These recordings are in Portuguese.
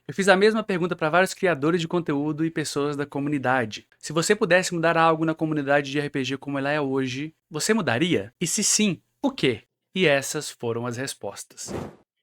Eu fiz a mesma pergunta para vários criadores de conteúdo e pessoas da comunidade. Se você pudesse mudar algo na comunidade de RPG como ela é hoje, você mudaria? E se sim, o quê? E essas foram as respostas.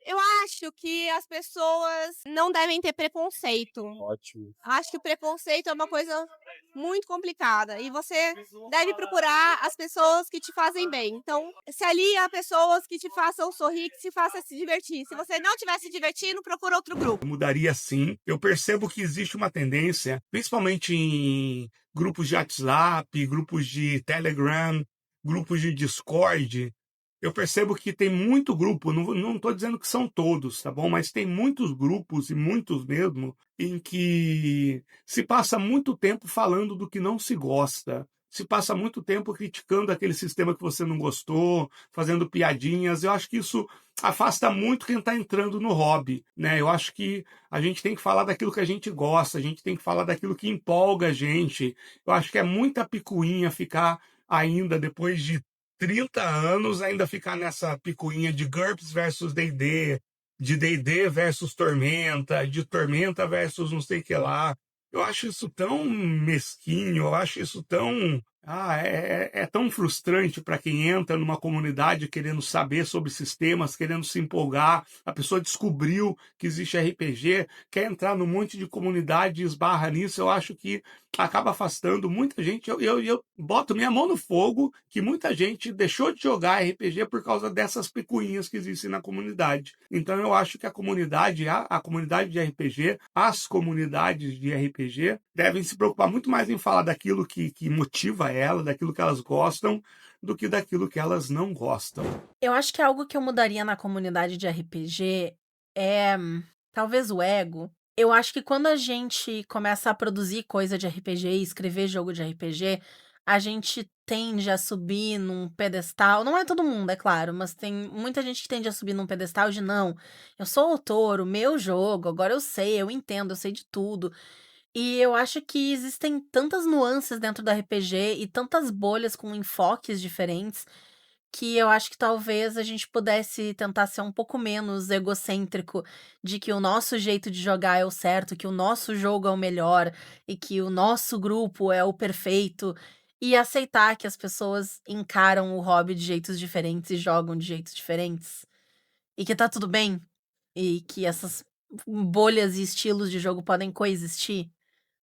Eu acho que as pessoas não devem ter preconceito. Ótimo. Acho que o preconceito é uma coisa muito complicada e você deve procurar as pessoas que te fazem bem. Então, se alia a pessoas que te façam sorrir, que te façam se divertir. Se você não estiver se divertindo, procura outro grupo. Mudaria sim. Eu percebo que existe uma tendência, principalmente em grupos de WhatsApp, grupos de Telegram, grupos de Discord. Eu percebo que tem muito grupo, não estou dizendo que são todos, tá bom? Mas tem muitos grupos, e muitos mesmo, em que se passa muito tempo falando do que não se gosta. Se passa muito tempo criticando aquele sistema que você não gostou, fazendo piadinhas. Eu acho que isso afasta muito quem está entrando no hobby, né? Eu acho que a gente tem que falar daquilo que a gente gosta, a gente tem que falar daquilo que empolga a gente. Eu acho que é muita picuinha ficar ainda depois de 30 anos, ainda ficar nessa picuinha de GURPS versus D&D, de D&D versus Tormenta, de Tormenta versus não sei o que lá. Eu acho isso tão mesquinho, eu acho isso tão. É tão frustrante para quem entra numa comunidade querendo saber sobre sistemas, querendo se empolgar. A pessoa descobriu que existe RPG, quer entrar num monte de comunidade e esbarra nisso. Eu acho que acaba afastando muita gente. Eu boto minha mão no fogo que muita gente deixou de jogar RPG por causa dessas picuinhas que existem na comunidade. Então eu acho que a comunidade de RPG, as comunidades de RPG devem se preocupar muito mais em falar daquilo que motiva ela, daquilo que elas gostam, do que daquilo que elas não gostam. Eu acho que algo que eu mudaria na comunidade de RPG é, talvez o ego. Eu acho que quando a gente começa a produzir coisa de RPG e escrever jogo de RPG, a gente tende a subir num pedestal. Não é todo mundo, é claro, mas tem muita gente que tende a subir num pedestal de não, eu sou autor, o meu jogo, agora eu sei, eu entendo, eu sei de tudo. E eu acho que existem tantas nuances dentro do RPG e tantas bolhas com enfoques diferentes que eu acho que talvez a gente pudesse tentar ser um pouco menos egocêntrico, de que o nosso jeito de jogar é o certo, que o nosso jogo é o melhor e que o nosso grupo é o perfeito, e aceitar que as pessoas encaram o hobby de jeitos diferentes e jogam de jeitos diferentes, e que tá tudo bem, e que essas bolhas e estilos de jogo podem coexistir.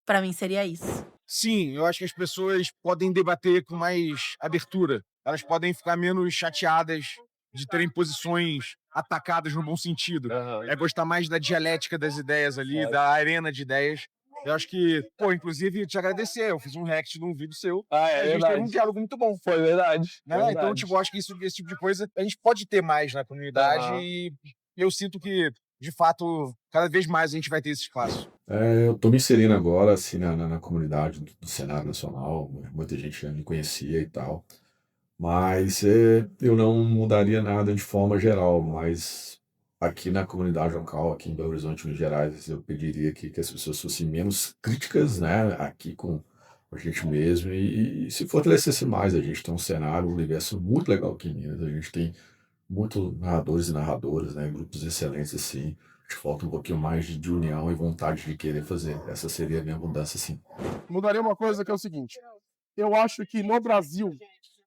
Pra mim seria isso. Sim, eu acho que as pessoas podem debater com mais abertura. Elas podem ficar menos chateadas de terem posições atacadas no bom sentido. Aham. É gostar mais da dialética das ideias ali, Certo. da arena de ideias. Eu acho que, pô, inclusive, te agradecer. Eu fiz um react de um vídeo seu. Ah, E é a gente teve um verdade. diálogo muito bom. Foi verdade, Né? Então, verdade. tipo, eu acho que esse tipo de coisa a gente pode ter mais na comunidade Aham. e eu sinto que, de fato, cada vez mais a gente vai ter esse espaço. Eu tô me inserindo agora, assim, na comunidade do cenário nacional, muita gente já me conhecia e tal, mas eu não mudaria nada de forma geral, mas aqui na comunidade local, aqui em Belo Horizonte, Minas Gerais, eu pediria que as pessoas fossem menos críticas, né, aqui com a gente mesmo e se fortalecesse mais. A gente tem um cenário, um universo muito legal aqui em Minas, a gente tem muitos narradores e narradoras, né, grupos excelentes, assim. Acho que falta um pouquinho mais de união e vontade de querer fazer. Essa seria a minha mudança, sim. Mudaria uma coisa que é o seguinte: eu acho que no Brasil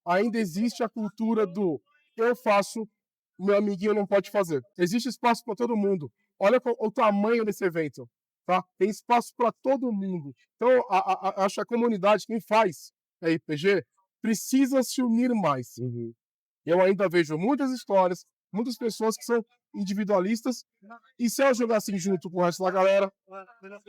ainda existe a cultura do eu faço, meu amiguinho não pode fazer. Existe espaço para todo mundo. Olha o tamanho desse evento, tá? Tem espaço para todo mundo. Então, acho que a comunidade, quem faz RPG, precisa se unir mais. Eu ainda vejo muitas histórias, muitas pessoas que são individualistas, e se eu jogasse junto com o resto da galera,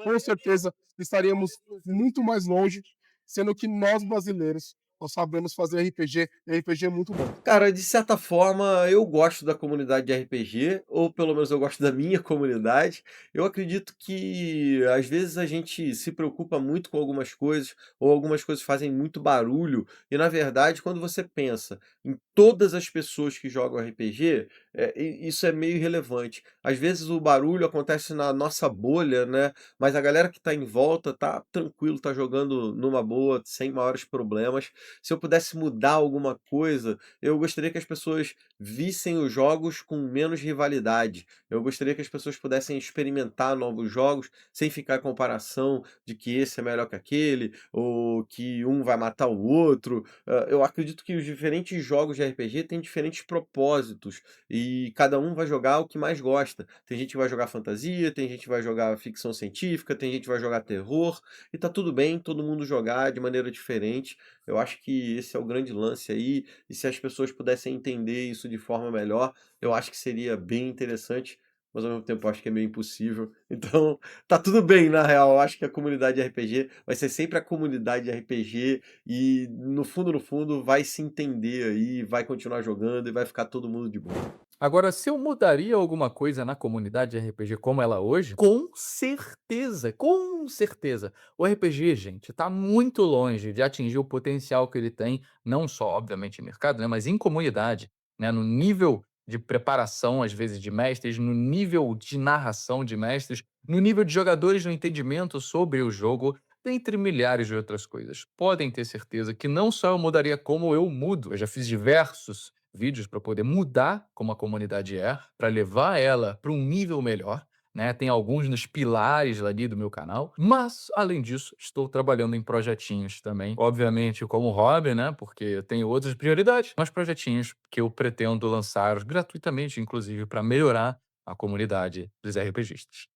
com certeza estaríamos muito mais longe, sendo que nós brasileiros, nós sabemos fazer RPG, e RPG é muito bom. Cara, de certa forma, eu gosto da comunidade de RPG, ou pelo menos eu gosto da minha comunidade. Eu acredito que às vezes a gente se preocupa muito com algumas coisas, ou algumas coisas fazem muito barulho, e na verdade, quando você pensa em todas as pessoas que jogam RPG, isso é meio irrelevante. Às vezes o barulho acontece na nossa bolha, né, mas a galera que tá em volta tá tranquilo, tá jogando numa boa, sem maiores problemas. Se eu pudesse mudar alguma coisa, eu gostaria que as pessoas vissem os jogos com menos rivalidade. Eu gostaria que as pessoas pudessem experimentar novos jogos sem ficar em comparação de que esse é melhor que aquele, ou que um vai matar o outro. Eu acredito que os diferentes jogos de RPG têm diferentes propósitos e cada um vai jogar o que mais gosta. Tem gente que vai jogar fantasia, tem gente que vai jogar ficção científica, tem gente que vai jogar terror, e tá tudo bem todo mundo jogar de maneira diferente. Eu acho que esse é o grande lance aí, e se as pessoas pudessem entender isso de forma melhor, eu acho que seria bem interessante, mas ao mesmo tempo eu acho que é meio impossível. Então, tá tudo bem, na real. Eu acho que a comunidade de RPG vai ser sempre a comunidade de RPG e no fundo, vai se entender aí, vai continuar jogando e vai ficar todo mundo de boa. Agora, se eu mudaria alguma coisa na comunidade de RPG como ela é hoje, com certeza, com certeza. O RPG, gente, tá muito longe de atingir o potencial que ele tem, não só, obviamente, em mercado, né, mas em comunidade, né, no nível de preparação, às vezes, de mestres, no nível de narração de mestres, no nível de jogadores no entendimento sobre o jogo, dentre milhares de outras coisas. Podem ter certeza que não só eu mudaria como eu mudo, eu já fiz diversos vídeos para poder mudar como a comunidade é, para levar ela para um nível melhor, né? Tem alguns nos pilares ali do meu canal, mas além disso, estou trabalhando em projetinhos também, obviamente como hobby, né? Porque eu tenho outras prioridades, mas projetinhos que eu pretendo lançar gratuitamente, inclusive, para melhorar a comunidade dos RPGistas.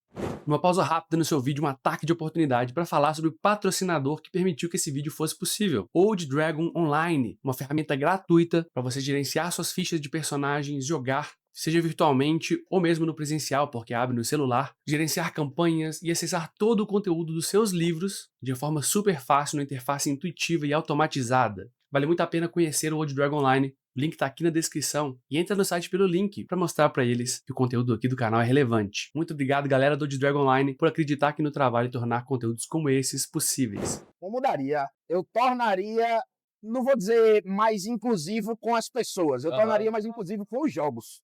Uma pausa rápida no seu vídeo, um ataque de oportunidade para falar sobre o patrocinador que permitiu que esse vídeo fosse possível. Old Dragon Online, uma ferramenta gratuita para você gerenciar suas fichas de personagens, jogar, seja virtualmente ou mesmo no presencial, porque abre no celular, gerenciar campanhas e acessar todo o conteúdo dos seus livros de forma super fácil, numa interface intuitiva e automatizada. Vale muito a pena conhecer o Old Dragon Online. O link tá aqui na descrição e entra no site pelo link para mostrar para eles que o conteúdo aqui do canal é relevante. Muito obrigado, galera do Old Dragon Online, por acreditar aqui no trabalho e tornar conteúdos como esses possíveis. Eu mudaria. Eu tornaria, não vou dizer mais inclusivo com as pessoas, eu tornaria mais inclusivo com os jogos.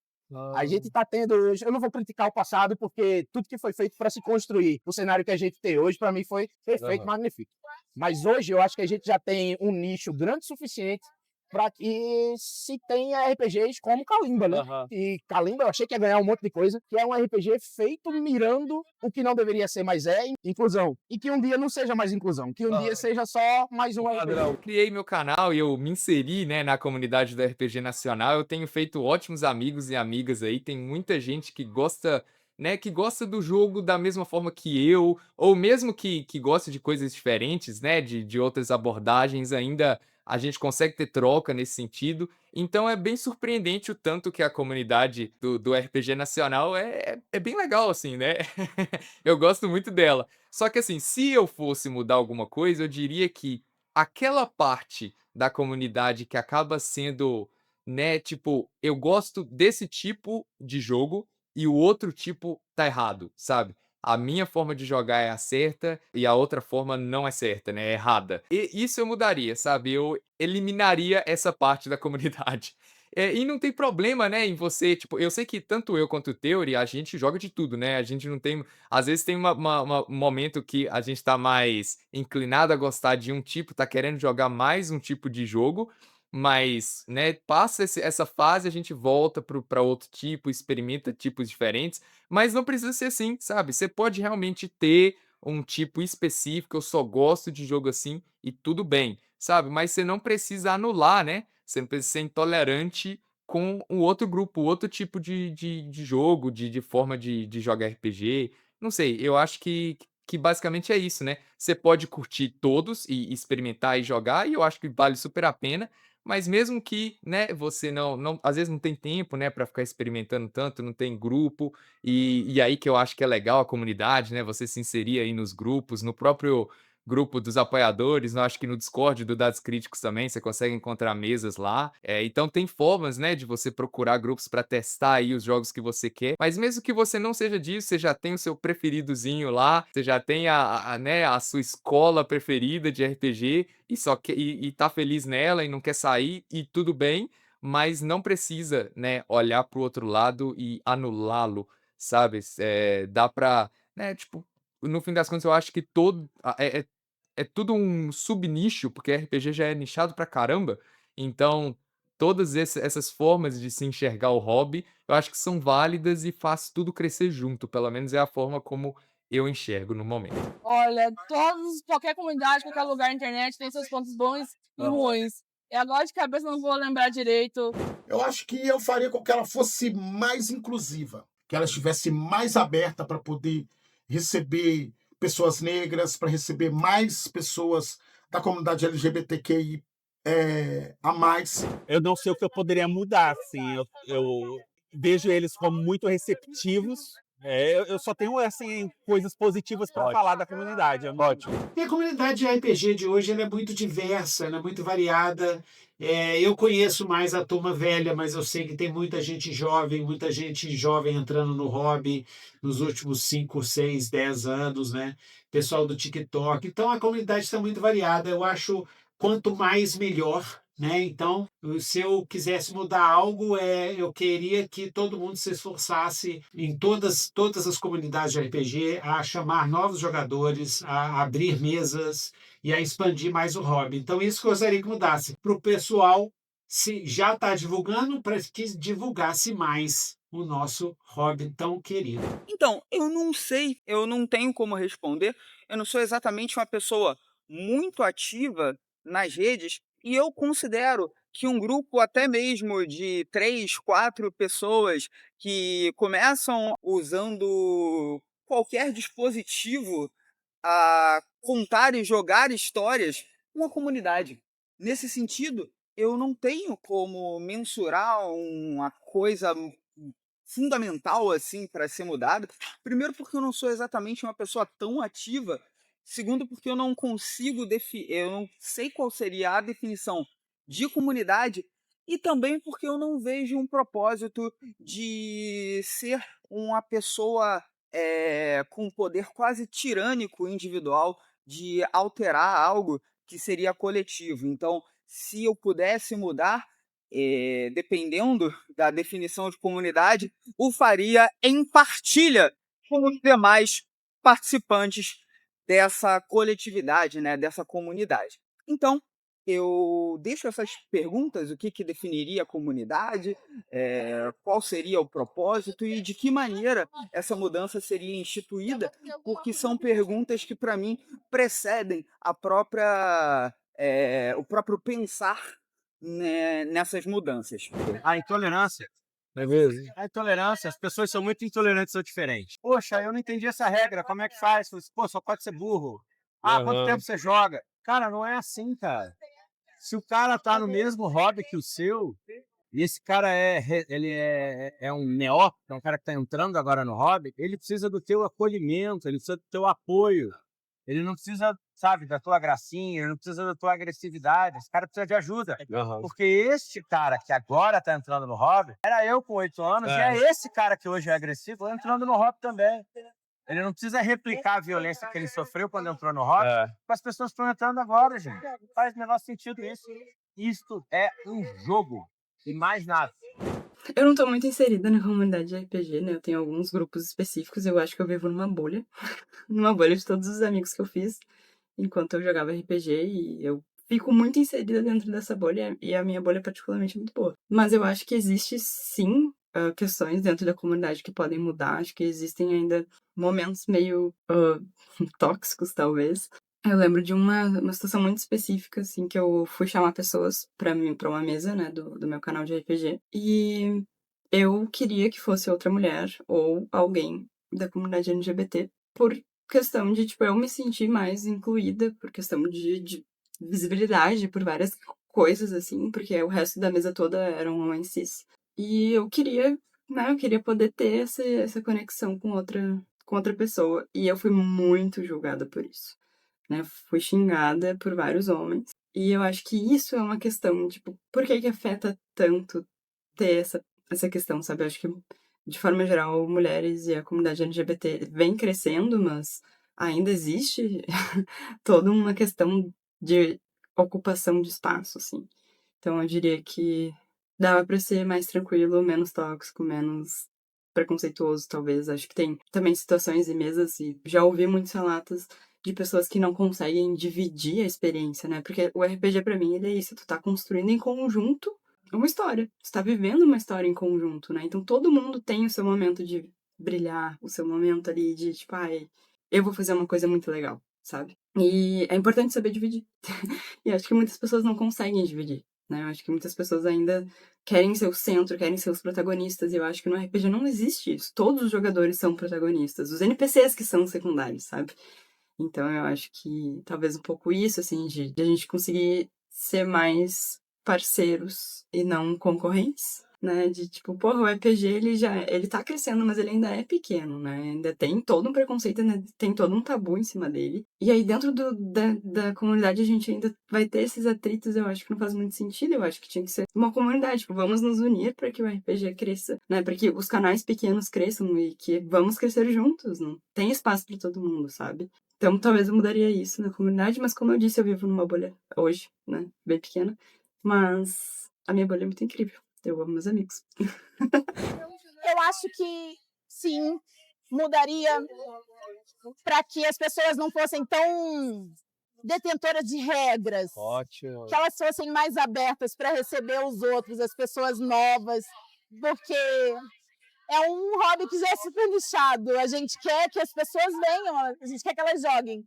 A gente está tendo hoje, eu não vou criticar o passado, porque tudo que foi feito para se construir o cenário que a gente tem hoje, para mim foi perfeito, magnífico. Mas hoje eu acho que a gente já tem um nicho grande o suficiente para que se tenha RPGs como Kalimba, né? E Kalimba eu achei que ia ganhar um monte de coisa, que é um RPG feito mirando o que não deveria ser, mas é inclusão. E que um dia não seja mais inclusão, que um dia seja só mais um RPG. Eu criei meu canal e eu me inseri, né, na comunidade do RPG Nacional. Eu tenho feito ótimos amigos e amigas aí. Tem muita gente que gosta, né, que gosta do jogo da mesma forma que eu, ou mesmo que gosta de coisas diferentes, né, de outras abordagens ainda. A gente consegue ter troca nesse sentido. Então é bem surpreendente o tanto que a comunidade do RPG Nacional é bem legal, assim, né? Eu gosto muito dela. Só que assim, se eu fosse mudar alguma coisa, eu diria que aquela parte da comunidade que acaba sendo, né, tipo, eu gosto desse tipo de jogo e o outro tipo tá errado, sabe? A minha forma de jogar é a certa e a outra forma não é certa, né, é errada. E isso eu mudaria, sabe? Eu eliminaria essa parte da comunidade. E não tem problema, né, em você, tipo, eu sei que tanto eu quanto o Theory, a gente joga de tudo, né, a gente não tem às vezes tem um momento que a gente tá mais inclinado a gostar de um tipo, tá querendo jogar mais um tipo de jogo, mas, né, passa essa fase, a gente volta pra outro tipo, experimenta tipos diferentes, mas não precisa ser assim, sabe? Você pode realmente ter um tipo específico, eu só gosto de jogo assim, e tudo bem, sabe? Mas você não precisa anular, né? Você não precisa ser intolerante com o outro grupo, outro tipo de jogo, de forma de jogar RPG. Não sei, eu acho que basicamente é isso, né? Você pode curtir todos e experimentar e jogar, e eu acho que vale super a pena. Mas mesmo que, né, você não às vezes não tem tempo, né, para ficar experimentando tanto, não tem grupo, e aí que eu acho que é legal a comunidade, né, você se inserir aí nos grupos, no próprio grupo dos apoiadores, eu acho que no Discord do Dados Críticos também, você consegue encontrar mesas lá. Então tem formas, né, de você procurar grupos para testar aí os jogos que você quer, mas mesmo que você não seja disso, você já tem o seu preferidozinho lá, você já tem né, a sua escola preferida de RPG e só quer e tá feliz nela e não quer sair, e tudo bem, mas não precisa, né, olhar para o outro lado e anulá-lo, sabe? Dá pra, né, tipo, no fim das contas eu acho que é tudo um subnicho, porque RPG já é nichado pra caramba, então todas essas formas de se enxergar o hobby, eu acho que são válidas e faz tudo crescer junto, pelo menos é a forma como eu enxergo no momento. Olha, qualquer comunidade, qualquer lugar na internet tem seus pontos bons e ruins. E agora de cabeça não vou lembrar direito. Eu acho que eu faria com que ela fosse mais inclusiva, que ela estivesse mais aberta para poder receber pessoas negras, para receber mais pessoas da comunidade LGBTQI a mais. Eu não sei o que eu poderia mudar, assim. Eu vejo eles como muito receptivos. Eu só tenho, assim, coisas positivas para falar da comunidade. Ótimo. E a comunidade de RPG de hoje ela é muito diversa, ela é muito variada. Eu conheço mais a turma velha, mas eu sei que tem muita gente jovem entrando no hobby nos últimos 5, 6, 10 anos, né? Pessoal do TikTok. Então a comunidade está muito variada. Eu acho quanto mais melhor, né? Então, se eu quisesse mudar algo, eu queria que todo mundo se esforçasse em todas as comunidades de RPG a chamar novos jogadores, a abrir mesas e a expandir mais o hobby. Então, isso que eu gostaria que mudasse. Para o pessoal, se já está divulgando, para que divulgasse mais o nosso hobby tão querido. Então, eu não sei, eu não tenho como responder. Eu não sou exatamente uma pessoa muito ativa nas redes, e eu considero que um grupo até mesmo de 3, 4 pessoas que começam usando qualquer dispositivo a contar e jogar histórias, uma comunidade. Nesse sentido, eu não tenho como mensurar uma coisa fundamental assim para ser mudada. Primeiro, porque eu não sou exatamente uma pessoa tão ativa. Segundo, porque eu não consigo eu não sei qual seria a definição de comunidade, e também porque eu não vejo um propósito de ser uma pessoa com um poder quase tirânico individual de alterar algo que seria coletivo. Então, se eu pudesse mudar, dependendo da definição de comunidade, o faria em partilha com os demais participantes dessa coletividade, né, dessa comunidade. Então, eu deixo essas perguntas: o que definiria a comunidade, qual seria o propósito e de que maneira essa mudança seria instituída, porque são perguntas que, para mim, precedem o próprio pensar, né, nessas mudanças. A intolerância. Não é mesmo? A intolerância, as pessoas são muito intolerantes ou diferentes. Poxa, eu não entendi essa regra, como é que faz? Pô, só pode ser burro. Quanto tempo você joga? Cara, não é assim, cara. Se o cara tá no mesmo hobby que o seu, e esse cara ele é um neófito, é um cara que tá entrando agora no hobby, ele precisa do teu acolhimento, ele precisa do teu apoio. Ele não precisa, sabe, da tua gracinha, ele não precisa da tua agressividade. Esse cara precisa de ajuda. Porque este cara que agora tá entrando no hobby, era eu com 8 anos, e é esse cara que hoje é agressivo entrando no hobby também. Ele não precisa replicar a violência que ele sofreu quando entrou no hobby, as pessoas estão entrando agora, gente. Não faz o menor sentido isso. Isto é um jogo e mais nada. Eu não tô muito inserida na comunidade de RPG, né? Eu tenho alguns grupos específicos, eu acho que eu vivo numa bolha. Numa bolha de todos os amigos que eu fiz enquanto eu jogava RPG, e eu fico muito inserida dentro dessa bolha, e a minha bolha é particularmente muito boa. Mas eu acho que existe, sim, questões dentro da comunidade que podem mudar. Acho que existem ainda momentos meio tóxicos, talvez. Eu lembro de uma situação muito específica, assim, que eu fui chamar pessoas pra uma mesa, né, do meu canal de RPG, e eu queria que fosse outra mulher ou alguém da comunidade LGBT, por questão de, tipo, eu me sentir mais incluída, por questão de visibilidade, por várias coisas, assim, porque o resto da mesa toda eram homens cis. E eu queria, né, eu queria poder ter essa conexão com outra pessoa, e eu fui muito julgada por isso, né? Fui xingada por vários homens. E eu acho que isso é uma questão, tipo, por que afeta tanto ter essa questão, sabe? Eu acho que, de forma geral, mulheres e a comunidade LGBT vem crescendo, mas ainda existe toda uma questão de ocupação de espaço, assim. Então, eu diria que dava pra ser mais tranquilo, menos tóxico, menos preconceituoso, talvez. Acho que tem também situações e mesas, e já ouvi muitos relatos de pessoas que não conseguem dividir a experiência, né? Porque o RPG, pra mim, ele é isso. Tu tá construindo em conjunto uma história. Tu tá vivendo uma história em conjunto, né? Então todo mundo tem o seu momento de brilhar, o seu momento ali de, tipo, ai, eu vou fazer uma coisa muito legal, sabe? E é importante saber dividir. E acho que muitas pessoas não conseguem dividir, né? Eu acho que muitas pessoas ainda querem ser o centro, querem ser os protagonistas, e eu acho que no RPG não existe isso. Todos os jogadores são protagonistas, os NPCs que são secundários, sabe? Então eu acho que talvez um pouco isso, assim, de a gente conseguir ser mais parceiros e não concorrentes, né? De tipo, porra, o RPG ele tá crescendo, mas ele ainda é pequeno, né? Ainda tem todo um preconceito, né? Tem todo um tabu em cima dele. E aí dentro da comunidade a gente ainda vai ter esses atritos, eu acho que não faz muito sentido. Eu acho que tinha que ser uma comunidade, tipo, vamos nos unir para que o RPG cresça, né? Para que os canais pequenos cresçam e que vamos crescer juntos, não tem espaço para todo mundo, sabe? Então, talvez eu mudaria isso na comunidade, mas como eu disse, eu vivo numa bolha hoje, né? Bem pequena. Mas a minha bolha é muito incrível. Eu amo meus amigos. Eu acho que sim, mudaria para que as pessoas não fossem tão detentoras de regras. Ótimo. Que elas fossem mais abertas para receber os outros, as pessoas novas, porque é um hobby que já é super nichado. A gente quer que as pessoas venham, a gente quer que elas joguem.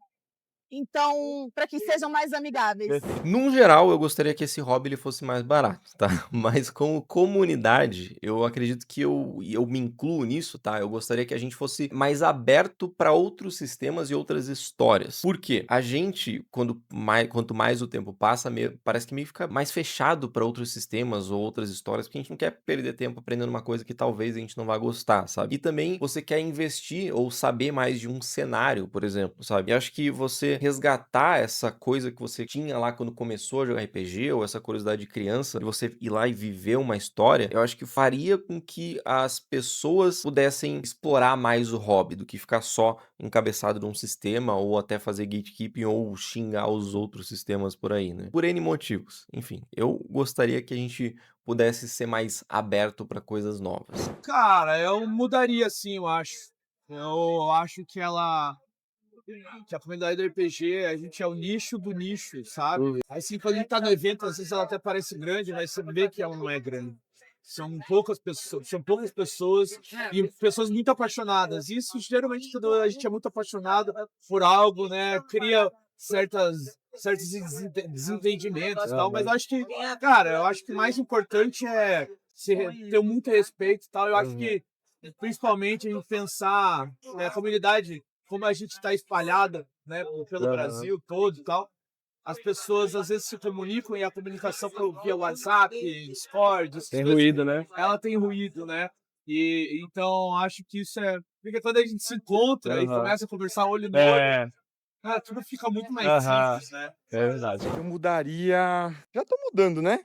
Então, para que sejam mais amigáveis. Num geral, eu gostaria que esse hobby ele fosse mais barato, tá? Mas como comunidade, eu acredito que eu me incluo nisso, tá? Eu gostaria que a gente fosse mais aberto para outros sistemas e outras histórias. Por quê? A gente, quanto mais o tempo passa, parece que meio fica mais fechado para outros sistemas ou outras histórias, porque a gente não quer perder tempo aprendendo uma coisa que talvez a gente não vá gostar, sabe? E também você quer investir ou saber mais de um cenário, por exemplo, sabe? E acho que você resgatar essa coisa que você tinha lá quando começou a jogar RPG, ou essa curiosidade de criança, de você ir lá e viver uma história, eu acho que faria com que as pessoas pudessem explorar mais o hobby, do que ficar só encabeçado num sistema, ou até fazer gatekeeping, ou xingar os outros sistemas por aí, né? Por N motivos. Enfim, eu gostaria que a gente pudesse ser mais aberto para coisas novas. Cara, eu mudaria sim, eu acho. Eu acho que a comunidade do RPG, a gente é o nicho do nicho, sabe? Aí sim, quando a gente tá no evento, às vezes ela até parece grande, mas você vê que ela não é grande. São poucas pessoas e pessoas muito apaixonadas. Isso, geralmente, quando a gente é muito apaixonado por algo, né, cria certos desentendimentos e tal, mas eu acho que, cara, eu acho que o mais importante é ter muito respeito e tal. Eu acho que, principalmente, a gente pensar a comunidade, como a gente está espalhada, né, pelo Brasil todo e tal, as pessoas às vezes se comunicam e a comunicação via WhatsApp, Discord, Tem ruído, né? ela tem ruído, né? E então acho que isso porque quando a gente se encontra e começa a conversar olho no olho, cara, tudo fica muito mais simples, né? É verdade. Eu mudaria. Já tô mudando, né?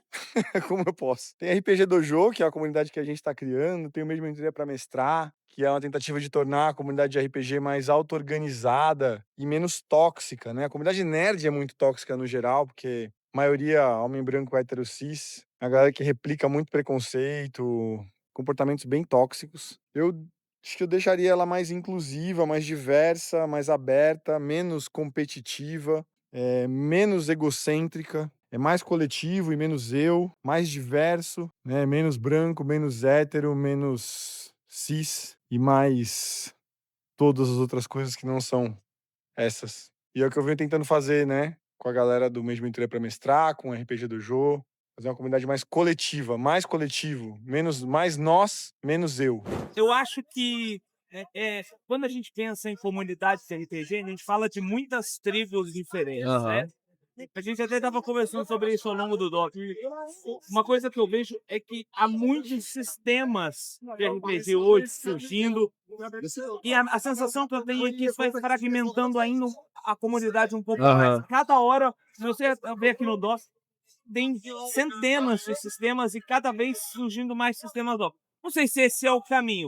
Como eu posso. Tem RPG Dojo, que é a comunidade que a gente tá criando. Tem o Mesmo Mentoria para Mestrar, que é uma tentativa de tornar a comunidade de RPG mais auto-organizada e menos tóxica, né? A comunidade nerd é muito tóxica no geral, porque a maioria homem branco hétero cis, a galera que replica muito preconceito, comportamentos bem tóxicos. Eu acho que eu deixaria ela mais inclusiva, mais diversa, mais aberta, menos competitiva, menos egocêntrica, é mais coletivo e menos eu, mais diverso, né? Menos branco, menos hétero, menos cis e mais todas as outras coisas que não são essas. E é o que eu venho tentando fazer, né? Com a galera do Mesmo Mentoria para Mestrar, com o RPG do Jô, fazer uma comunidade mais coletiva, mais coletivo, mais nós, menos eu. Eu acho que quando a gente pensa em comunidade de RPG, a gente fala de muitas tribos diferentes, né? A gente até estava conversando sobre isso ao longo do doc. Uma coisa que eu vejo é que há muitos sistemas de RPG hoje surgindo, e a sensação que eu tenho é que isso vai fragmentando ainda a comunidade um pouco mais. Cada hora, se você ver aqui no doc, tem centenas de sistemas e cada vez surgindo mais sistemas novos. Não sei se esse é o caminho.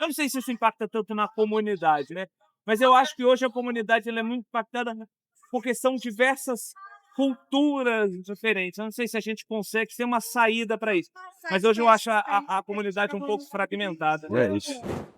Eu não sei se isso impacta tanto na comunidade, né? Mas eu acho que hoje a comunidade ela é muito impactada porque são diversas culturas diferentes. Eu não sei se a gente consegue ter uma saída para isso. Mas hoje eu acho a comunidade um pouco fragmentada. É isso.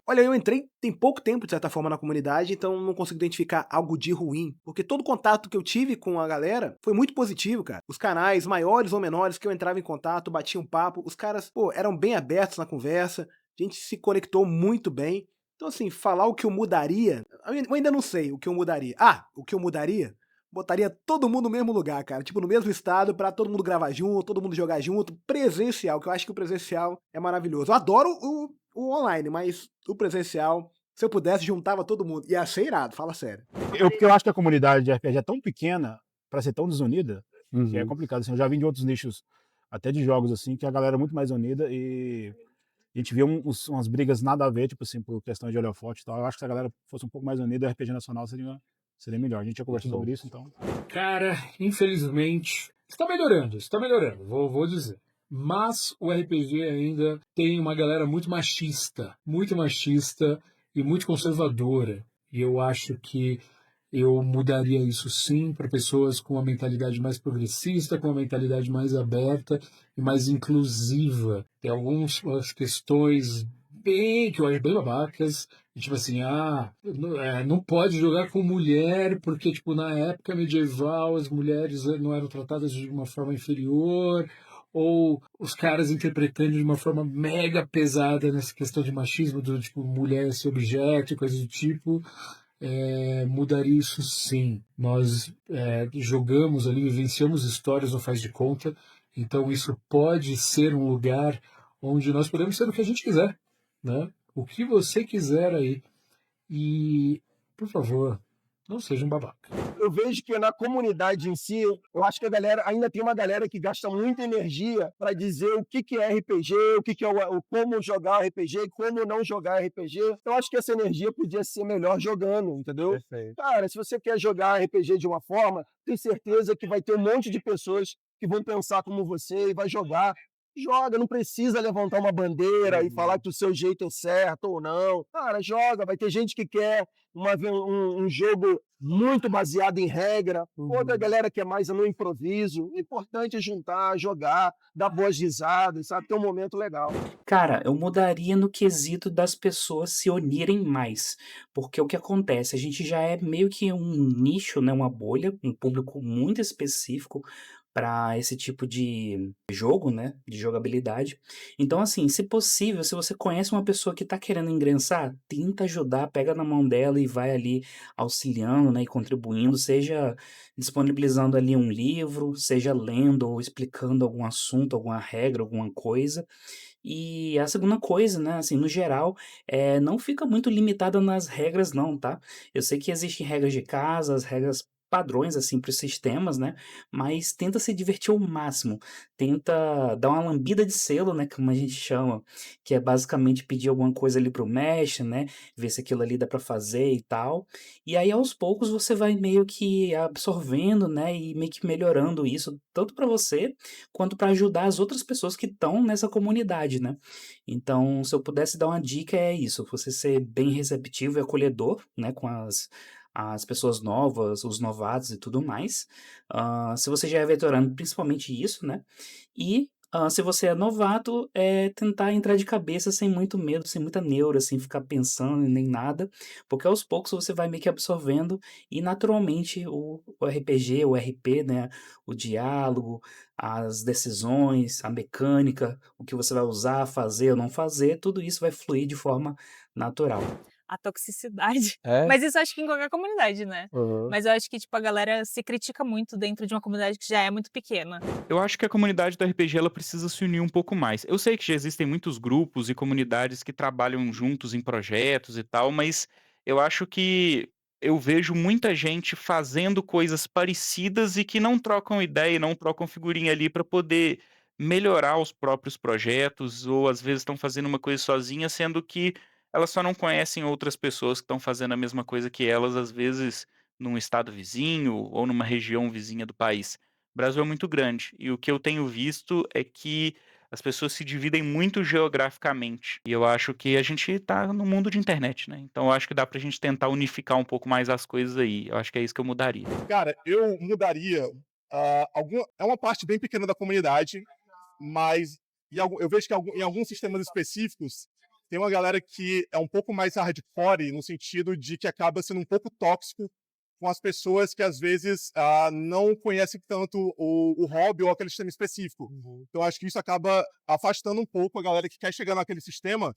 Olha, eu entrei tem pouco tempo, de certa forma, na comunidade, então não consigo identificar algo de ruim. Porque todo contato que eu tive com a galera foi muito positivo, cara. Os canais, maiores ou menores, que eu entrava em contato, batia um papo, os caras, pô, eram bem abertos na conversa, a gente se conectou muito bem. Então, assim, falar o que eu mudaria, eu ainda não sei o que eu mudaria. Ah, o que eu mudaria? Botaria todo mundo no mesmo lugar, cara. Tipo, no mesmo estado, pra todo mundo gravar junto, todo mundo jogar junto. Presencial, que eu acho que o presencial é maravilhoso. Eu adoro o online, mas o presencial, se eu pudesse, juntava todo mundo. Ia ser irado, fala sério. Porque eu acho que a comunidade de RPG é tão pequena pra ser tão desunida, que é complicado. Assim, eu já vim de outros nichos, até de jogos, assim, que a galera é muito mais unida e a gente vê umas brigas nada a ver, tipo assim, por questão de holofote e tal. Eu acho que se a galera fosse um pouco mais unida, o RPG nacional seria melhor. A gente já conversou sobre isso, então. Cara, infelizmente, está melhorando, vou dizer. Mas o RPG ainda tem uma galera muito machista e muito conservadora. E eu acho que eu mudaria isso sim para pessoas com uma mentalidade mais progressista, com uma mentalidade mais aberta e mais inclusiva. Tem algumas questões que eu acho bem babacas, e, tipo assim, não pode jogar com mulher, porque tipo, na época medieval as mulheres não eram tratadas de uma forma inferior, ou os caras interpretando de uma forma mega pesada nessa questão de machismo, do tipo, mulher ser objeto e coisas do tipo. Mudaria isso sim. Nós jogamos ali, vivenciamos histórias no Faz de Conta, então isso pode ser um lugar onde nós podemos ser o que a gente quiser, né? O que você quiser aí. E, por favor, não seja um babaca. Eu vejo que na comunidade em si, eu acho que a galera ainda tem uma galera que gasta muita energia para dizer o que é RPG, o que é como jogar RPG, como não jogar RPG. Eu acho que essa energia podia ser melhor jogando, entendeu? Perfeito. Cara, se você quer jogar RPG de uma forma, tem certeza que vai ter um monte de pessoas que vão pensar como você e vai jogar. Joga, não precisa levantar uma bandeira e falar que o seu jeito é certo ou não. Cara, joga. Vai ter gente que quer um jogo muito baseado em regra, outra galera que é mais no improviso. O importante é juntar, jogar, dar boas risadas, sabe? Ter um momento legal. Cara, eu mudaria no quesito das pessoas se unirem mais, porque o que acontece, a gente já é meio que um nicho, né, uma bolha, um público muito específico para esse tipo de jogo, né, de jogabilidade. Então, assim, se possível, se você conhece uma pessoa que tá querendo ingressar, tenta ajudar, pega na mão dela e vai ali auxiliando, né, e contribuindo, seja disponibilizando ali um livro, seja lendo ou explicando algum assunto, alguma regra, alguma coisa. E a segunda coisa, né, assim, no geral, não fica muito limitada nas regras não, tá? Eu sei que existem regras de casa, as regras padrões, assim, para os sistemas, né? Mas tenta se divertir ao máximo. Tenta dar uma lambida de selo, né, como a gente chama, que é basicamente pedir alguma coisa ali pro mestre, né? Ver se aquilo ali dá para fazer e tal. E aí, aos poucos, você vai meio que absorvendo, né, e meio que melhorando isso, tanto para você quanto para ajudar as outras pessoas que estão nessa comunidade, né? Então, se eu pudesse dar uma dica, é isso: você ser bem receptivo e acolhedor, né, com as pessoas novas, os novatos e tudo mais. Se você já é veterano, principalmente isso, né? E se você é novato, tentar entrar de cabeça sem muito medo, sem muita neura, sem ficar pensando em nem nada, porque aos poucos você vai meio que absorvendo e naturalmente o RPG, o RP, né, o diálogo, as decisões, a mecânica, o que você vai usar, fazer ou não fazer, tudo isso vai fluir de forma natural. A toxicidade. É? Mas isso eu acho que em qualquer comunidade, né? Uhum. Mas eu acho que, tipo, a galera se critica muito dentro de uma comunidade que já é muito pequena. Eu acho que a comunidade do RPG ela precisa se unir um pouco mais. Eu sei que já existem muitos grupos e comunidades que trabalham juntos em projetos e tal, mas eu acho que eu vejo muita gente fazendo coisas parecidas e que não trocam ideia e não trocam figurinha ali para poder melhorar os próprios projetos, ou às vezes estão fazendo uma coisa sozinha, sendo que elas só não conhecem outras pessoas que estão fazendo a mesma coisa que elas, às vezes num estado vizinho ou numa região vizinha do país. O Brasil é muito grande e o que eu tenho visto é que as pessoas se dividem muito geograficamente. E eu acho que a gente está no mundo de internet, né? Então eu acho que dá pra gente tentar unificar um pouco mais as coisas aí. Eu acho que é isso que eu mudaria. Cara, eu mudaria É uma parte bem pequena da comunidade, mas eu vejo que em alguns sistemas específicos tem uma galera que é um pouco mais hardcore, no sentido de que acaba sendo um pouco tóxico com as pessoas que às vezes não conhecem tanto o hobby ou aquele sistema específico. Então acho que isso acaba afastando um pouco a galera que quer chegar naquele sistema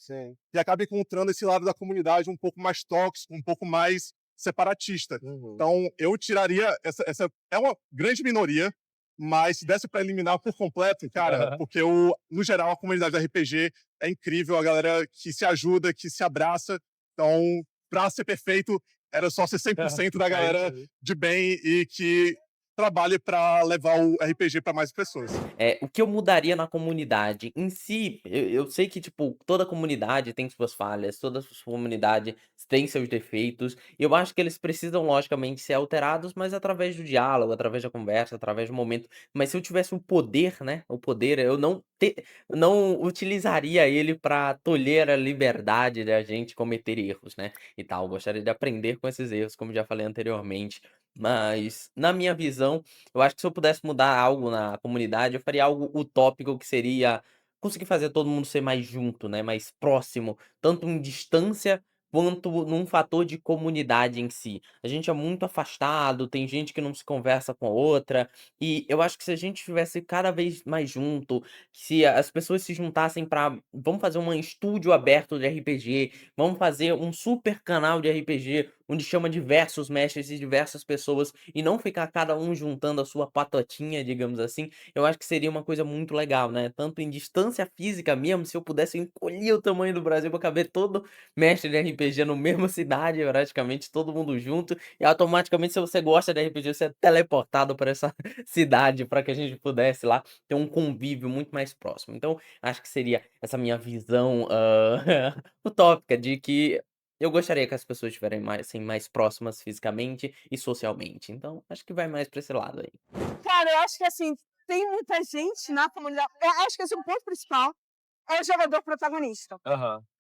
e acaba encontrando esse lado da comunidade um pouco mais tóxico, um pouco mais separatista. Então eu tiraria essa é uma grande minoria, mas se desse para eliminar por completo, cara, porque no geral a comunidade do RPG é incrível, a galera que se ajuda, que se abraça. Então, para ser perfeito, era só ser 100% da galera de bem e que trabalhe para levar o RPG para mais pessoas. O que eu mudaria na comunidade em si, eu sei que, tipo, toda comunidade tem suas falhas, toda comunidade tem seus defeitos. Eu acho que eles precisam, logicamente, ser alterados, mas através do diálogo, através da conversa, através do momento. Mas se eu tivesse o poder, né? O poder, eu não utilizaria ele para tolher a liberdade da gente cometer erros, né? E tal. Eu gostaria de aprender com esses erros, como já falei anteriormente. Mas, na minha visão, eu acho que se eu pudesse mudar algo na comunidade, eu faria algo utópico que seria conseguir fazer todo mundo ser mais junto, né, mais próximo, tanto em distância quanto num fator de comunidade em si. A gente é muito afastado, tem gente que não se conversa com a outra, e eu acho que se a gente estivesse cada vez mais junto, se as pessoas se juntassem para vamos fazer um estúdio aberto de RPG, vamos fazer um super canal de RPG, onde chama diversos mestres e diversas pessoas, e não ficar cada um juntando a sua patotinha, digamos assim, eu acho que seria uma coisa muito legal, né? Tanto em distância física mesmo, se eu pudesse encolher o tamanho do Brasil para caber todo mestre de RPG no mesma cidade, praticamente todo mundo junto, e automaticamente, se você gosta de RPG, você é teleportado para essa cidade para que a gente pudesse lá ter um convívio muito mais próximo. Então, acho que seria essa minha visão utópica de que eu gostaria que as pessoas estivessem mais, assim, mais próximas fisicamente e socialmente. Então, acho que vai mais pra esse lado aí. Cara, eu acho que assim, tem muita gente na comunidade. Eu acho que esse é o ponto principal, é o jogador protagonista.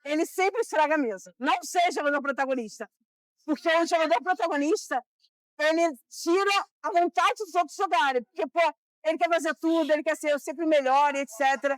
Ele sempre estraga a mesa. Não seja jogador protagonista. Porque o jogador protagonista, ele tira a vontade dos outros jogarem. Porque, pô, ele quer fazer tudo, ele quer ser sempre melhor, etc.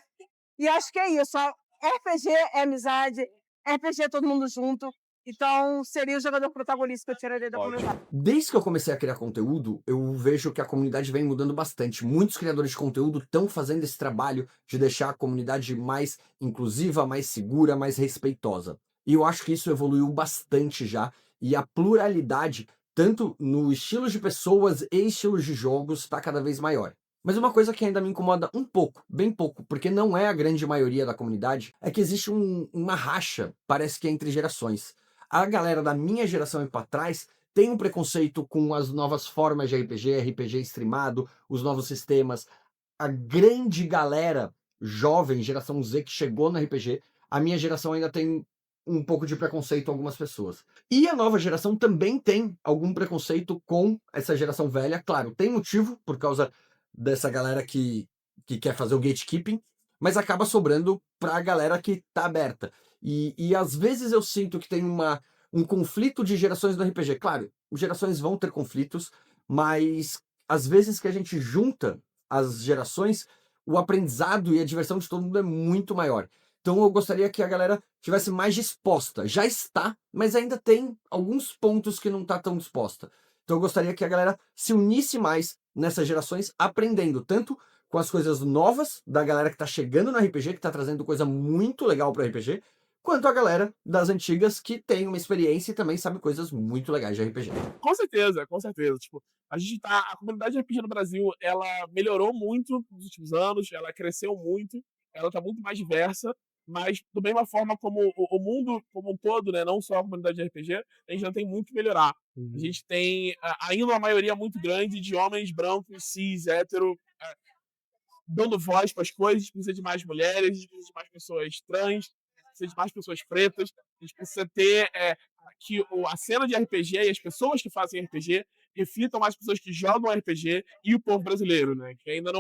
E acho que é isso. RPG é amizade, RPG é todo mundo junto. Então, seria o jogador protagonista que eu tiraria da comunidade. Desde que eu comecei a criar conteúdo, eu vejo que a comunidade vem mudando bastante. Muitos criadores de conteúdo estão fazendo esse trabalho de deixar a comunidade mais inclusiva, mais segura, mais respeitosa. E eu acho que isso evoluiu bastante já. E a pluralidade, tanto no estilo de pessoas e estilos de jogos, está cada vez maior. Mas uma coisa que ainda me incomoda um pouco, bem pouco, porque não é a grande maioria da comunidade, é que existe uma racha, parece que é entre gerações. A galera da minha geração e para trás tem um preconceito com as novas formas de RPG, RPG streamado, os novos sistemas. A grande galera jovem, geração Z, que chegou no RPG, a minha geração ainda tem um pouco de preconceito com algumas pessoas. E a nova geração também tem algum preconceito com essa geração velha. Claro, tem motivo, por causa dessa galera que quer fazer o gatekeeping, mas acaba sobrando pra galera que tá aberta. E às vezes eu sinto que tem um conflito de gerações do RPG. Claro, gerações vão ter conflitos, mas às vezes que a gente junta as gerações, o aprendizado e a diversão de todo mundo é muito maior. Então eu gostaria que a galera tivesse mais disposta. Já está, mas ainda tem alguns pontos que não está tão disposta. Então eu gostaria que a galera se unisse mais nessas gerações, aprendendo tanto com as coisas novas da galera que está chegando no RPG, que está trazendo coisa muito legal para o RPG, quanto a galera das antigas que tem uma experiência e também sabe coisas muito legais de RPG. Com certeza, com certeza. Tipo, a comunidade de RPG no Brasil, ela melhorou muito nos últimos anos, ela cresceu muito, ela tá muito mais diversa, mas da mesma forma como o mundo como um todo, né, não só a comunidade de RPG, a gente ainda tem muito que melhorar. A gente tem ainda uma maioria muito grande de homens brancos, cis, hétero, dando voz para as coisas. A gente precisa de mais mulheres, a gente precisa de mais pessoas trans, precisa de mais pessoas pretas, a gente precisa ter que a cena de RPG e as pessoas que fazem RPG reflitam mais pessoas que jogam RPG e o povo brasileiro, né? Que ainda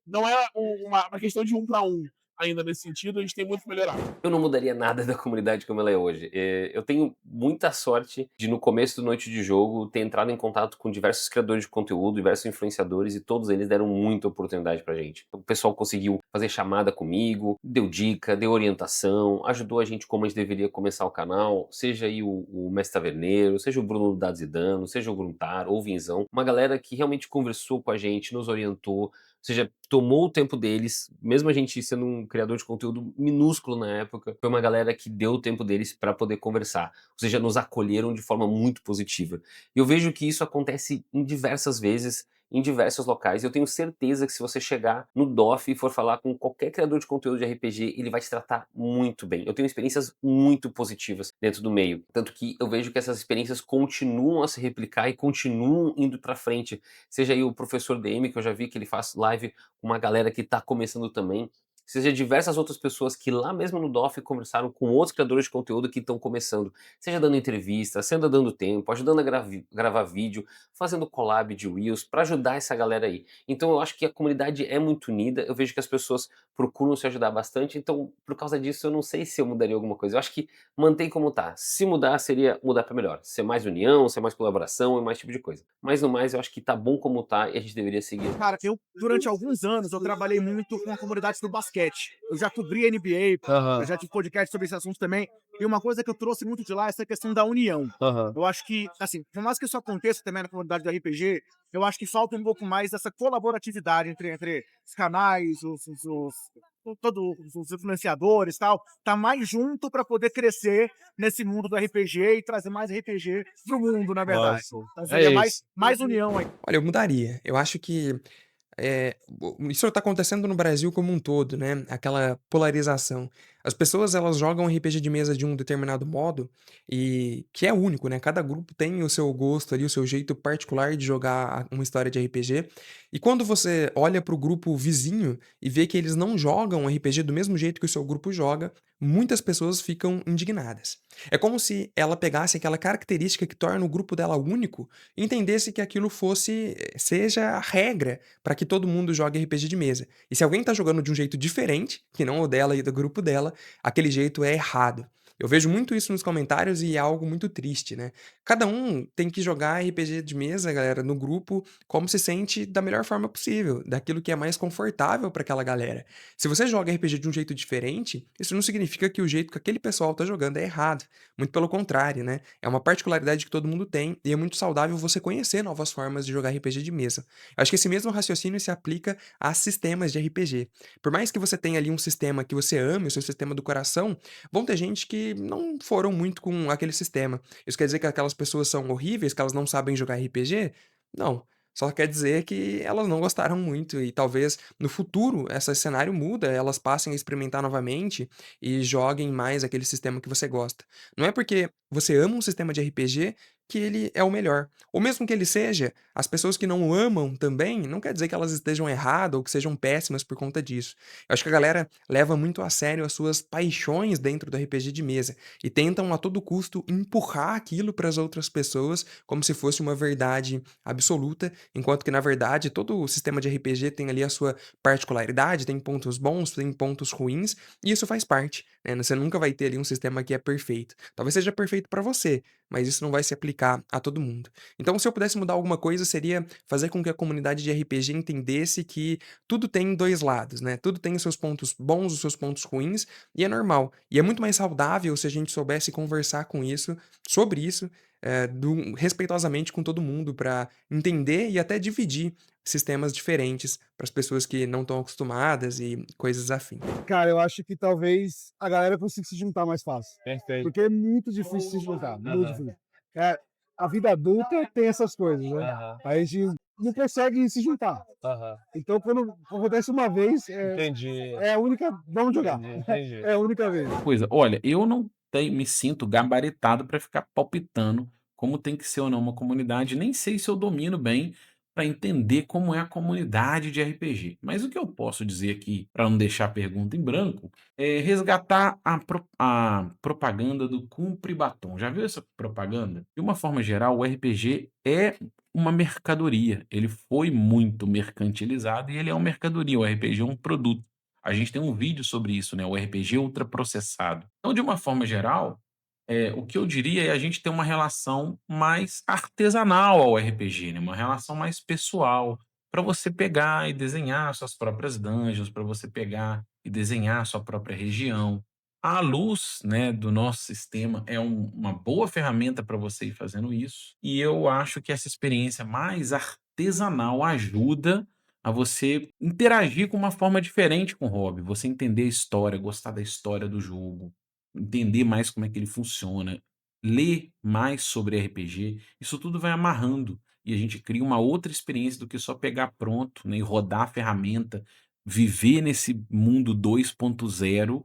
não é uma questão de 1 para 1. ainda nesse sentido, a gente tem muito que melhorar. Eu não mudaria nada da comunidade como ela é hoje. Eu tenho muita sorte de, no começo do Noite de Jogo, ter entrado em contato com diversos criadores de conteúdo, diversos influenciadores, e todos eles deram muita oportunidade pra gente. O pessoal conseguiu fazer chamada comigo, deu dica, deu orientação, ajudou a gente como a gente deveria começar o canal, seja aí o Mestre Taverneiro, seja o Bruno do Dados e Danos, seja o Gruntar ou o Vinzão. Uma galera que realmente conversou com a gente, nos orientou, ou seja, tomou o tempo deles, mesmo a gente sendo um criador de conteúdo minúsculo na época, foi uma galera que deu o tempo deles para poder conversar, ou seja, nos acolheram de forma muito positiva. E eu vejo que isso acontece em diversas vezes, em diversos locais, e eu tenho certeza que se você chegar no DOF e for falar com qualquer criador de conteúdo de RPG, ele vai te tratar muito bem. Eu tenho experiências muito positivas dentro do meio, tanto que eu vejo que essas experiências continuam a se replicar e continuam indo para frente. Seja aí o professor DM, que eu já vi que ele faz live com uma galera que tá começando também, seja diversas outras pessoas que lá mesmo no DOF conversaram com outros criadores de conteúdo que estão começando, seja dando entrevista, seja dando tempo, ajudando a gravar vídeo, fazendo collab de Reels, para ajudar essa galera aí. Então eu acho que a comunidade é muito unida, eu vejo que as pessoas procuram se ajudar bastante, então por causa disso eu não sei se eu mudaria alguma coisa. Eu acho que mantém como tá. Se mudar, seria mudar para melhor. Ser mais união, ser mais colaboração e mais tipo de coisa. Mas no mais, eu acho que tá bom como tá e a gente deveria seguir. Cara, durante alguns anos, eu trabalhei muito com a comunidade do basquete. Eu já cobri NBA, eu já tive podcast sobre esse assunto também. E uma coisa que eu trouxe muito de lá é essa questão da união. Eu acho que, assim, por mais que isso aconteça também na comunidade do RPG, eu acho que falta um pouco mais dessa colaboratividade entre os canais, todos os influenciadores e tal, tá mais junto para poder crescer nesse mundo do RPG e trazer mais RPG pro mundo, na verdade. Então, seria mais união aí. Olha, eu mudaria. Eu acho que isso tá acontecendo no Brasil como um todo, né? Aquela polarização. As pessoas, elas jogam RPG de mesa de um determinado modo e que é único, né? Cada grupo tem o seu gosto ali, o seu jeito particular de jogar uma história de RPG. E quando você olha pro grupo vizinho e vê que eles não jogam RPG do mesmo jeito que o seu grupo joga, muitas pessoas ficam indignadas. É como se ela pegasse aquela característica que torna o grupo dela único e entendesse que aquilo seja a regra para que todo mundo jogue RPG de mesa. E se alguém tá jogando de um jeito diferente, que não o dela e do grupo dela, aquele jeito é errado. Eu vejo muito isso nos comentários e é algo muito triste, né? Cada um tem que jogar RPG de mesa, galera, no grupo, como se sente da melhor forma possível, daquilo que é mais confortável para aquela galera. Se você joga RPG de um jeito diferente, isso não significa que o jeito que aquele pessoal tá jogando é errado. Muito pelo contrário, né? É uma particularidade que todo mundo tem e é muito saudável você conhecer novas formas de jogar RPG de mesa. Eu acho que esse mesmo raciocínio se aplica a sistemas de RPG. Por mais que você tenha ali um sistema que você ame, o seu sistema do coração, vão ter gente que não foram muito com aquele sistema. Isso quer dizer que aquelas pessoas são horríveis, que elas não sabem jogar RPG? Não. Só quer dizer que elas não gostaram muito e talvez no futuro esse cenário muda, elas passem a experimentar novamente e joguem mais aquele sistema que você gosta. Não é porque você ama um sistema de RPG que ele é o melhor. Ou mesmo que ele seja, as pessoas que não o amam também, não quer dizer que elas estejam erradas ou que sejam péssimas por conta disso. Eu acho que a galera leva muito a sério as suas paixões dentro do RPG de mesa e tentam a todo custo empurrar aquilo para as outras pessoas como se fosse uma verdade absoluta, enquanto que na verdade todo o sistema de RPG tem ali a sua particularidade, tem pontos bons, tem pontos ruins, e isso faz parte, né? Você nunca vai ter ali um sistema que é perfeito. Talvez seja perfeito para você, mas isso não vai se aplicar a todo mundo. Então, se eu pudesse mudar alguma coisa, seria fazer com que a comunidade de RPG entendesse que tudo tem dois lados, né? Tudo tem os seus pontos bons, os seus pontos ruins, e é normal. E é muito mais saudável se a gente soubesse conversar sobre isso, respeitosamente com todo mundo, para entender e até dividir sistemas diferentes para as pessoas que não estão acostumadas e coisas afins. Cara, eu acho que talvez a galera consiga se juntar mais fácil. Perfeito. Porque é muito difícil se juntar, muito difícil. A vida adulta tem essas coisas, né? A gente não consegue se juntar. Então, quando acontece uma vez, é a única. Vamos jogar. Entendi. É a única vez. Coisa, olha, eu não me sinto gabaritado para ficar palpitando como tem que ser ou não uma comunidade, nem sei se eu domino bem para entender como é a comunidade de RPG. Mas o que eu posso dizer aqui, para não deixar a pergunta em branco, é resgatar a propaganda do Cumpre Batom. Já viu essa propaganda? De uma forma geral, o RPG é uma mercadoria. Ele foi muito mercantilizado e ele é uma mercadoria. O RPG é um produto. A gente tem um vídeo sobre isso, né? O RPG ultraprocessado. Então, de uma forma geral, o que eu diria é a gente ter uma relação mais artesanal ao RPG, né? Uma relação mais pessoal, para você pegar e desenhar suas próprias dungeons, para você pegar e desenhar sua própria região. A luz, né, do nosso sistema é uma boa ferramenta para você ir fazendo isso. E eu acho que essa experiência mais artesanal ajuda a você interagir com uma forma diferente com o hobby, você entender a história, gostar da história do jogo, entender mais como é que ele funciona, ler mais sobre RPG, isso tudo vai amarrando e a gente cria uma outra experiência do que só pegar pronto, né, e rodar a ferramenta, viver nesse mundo 2.0,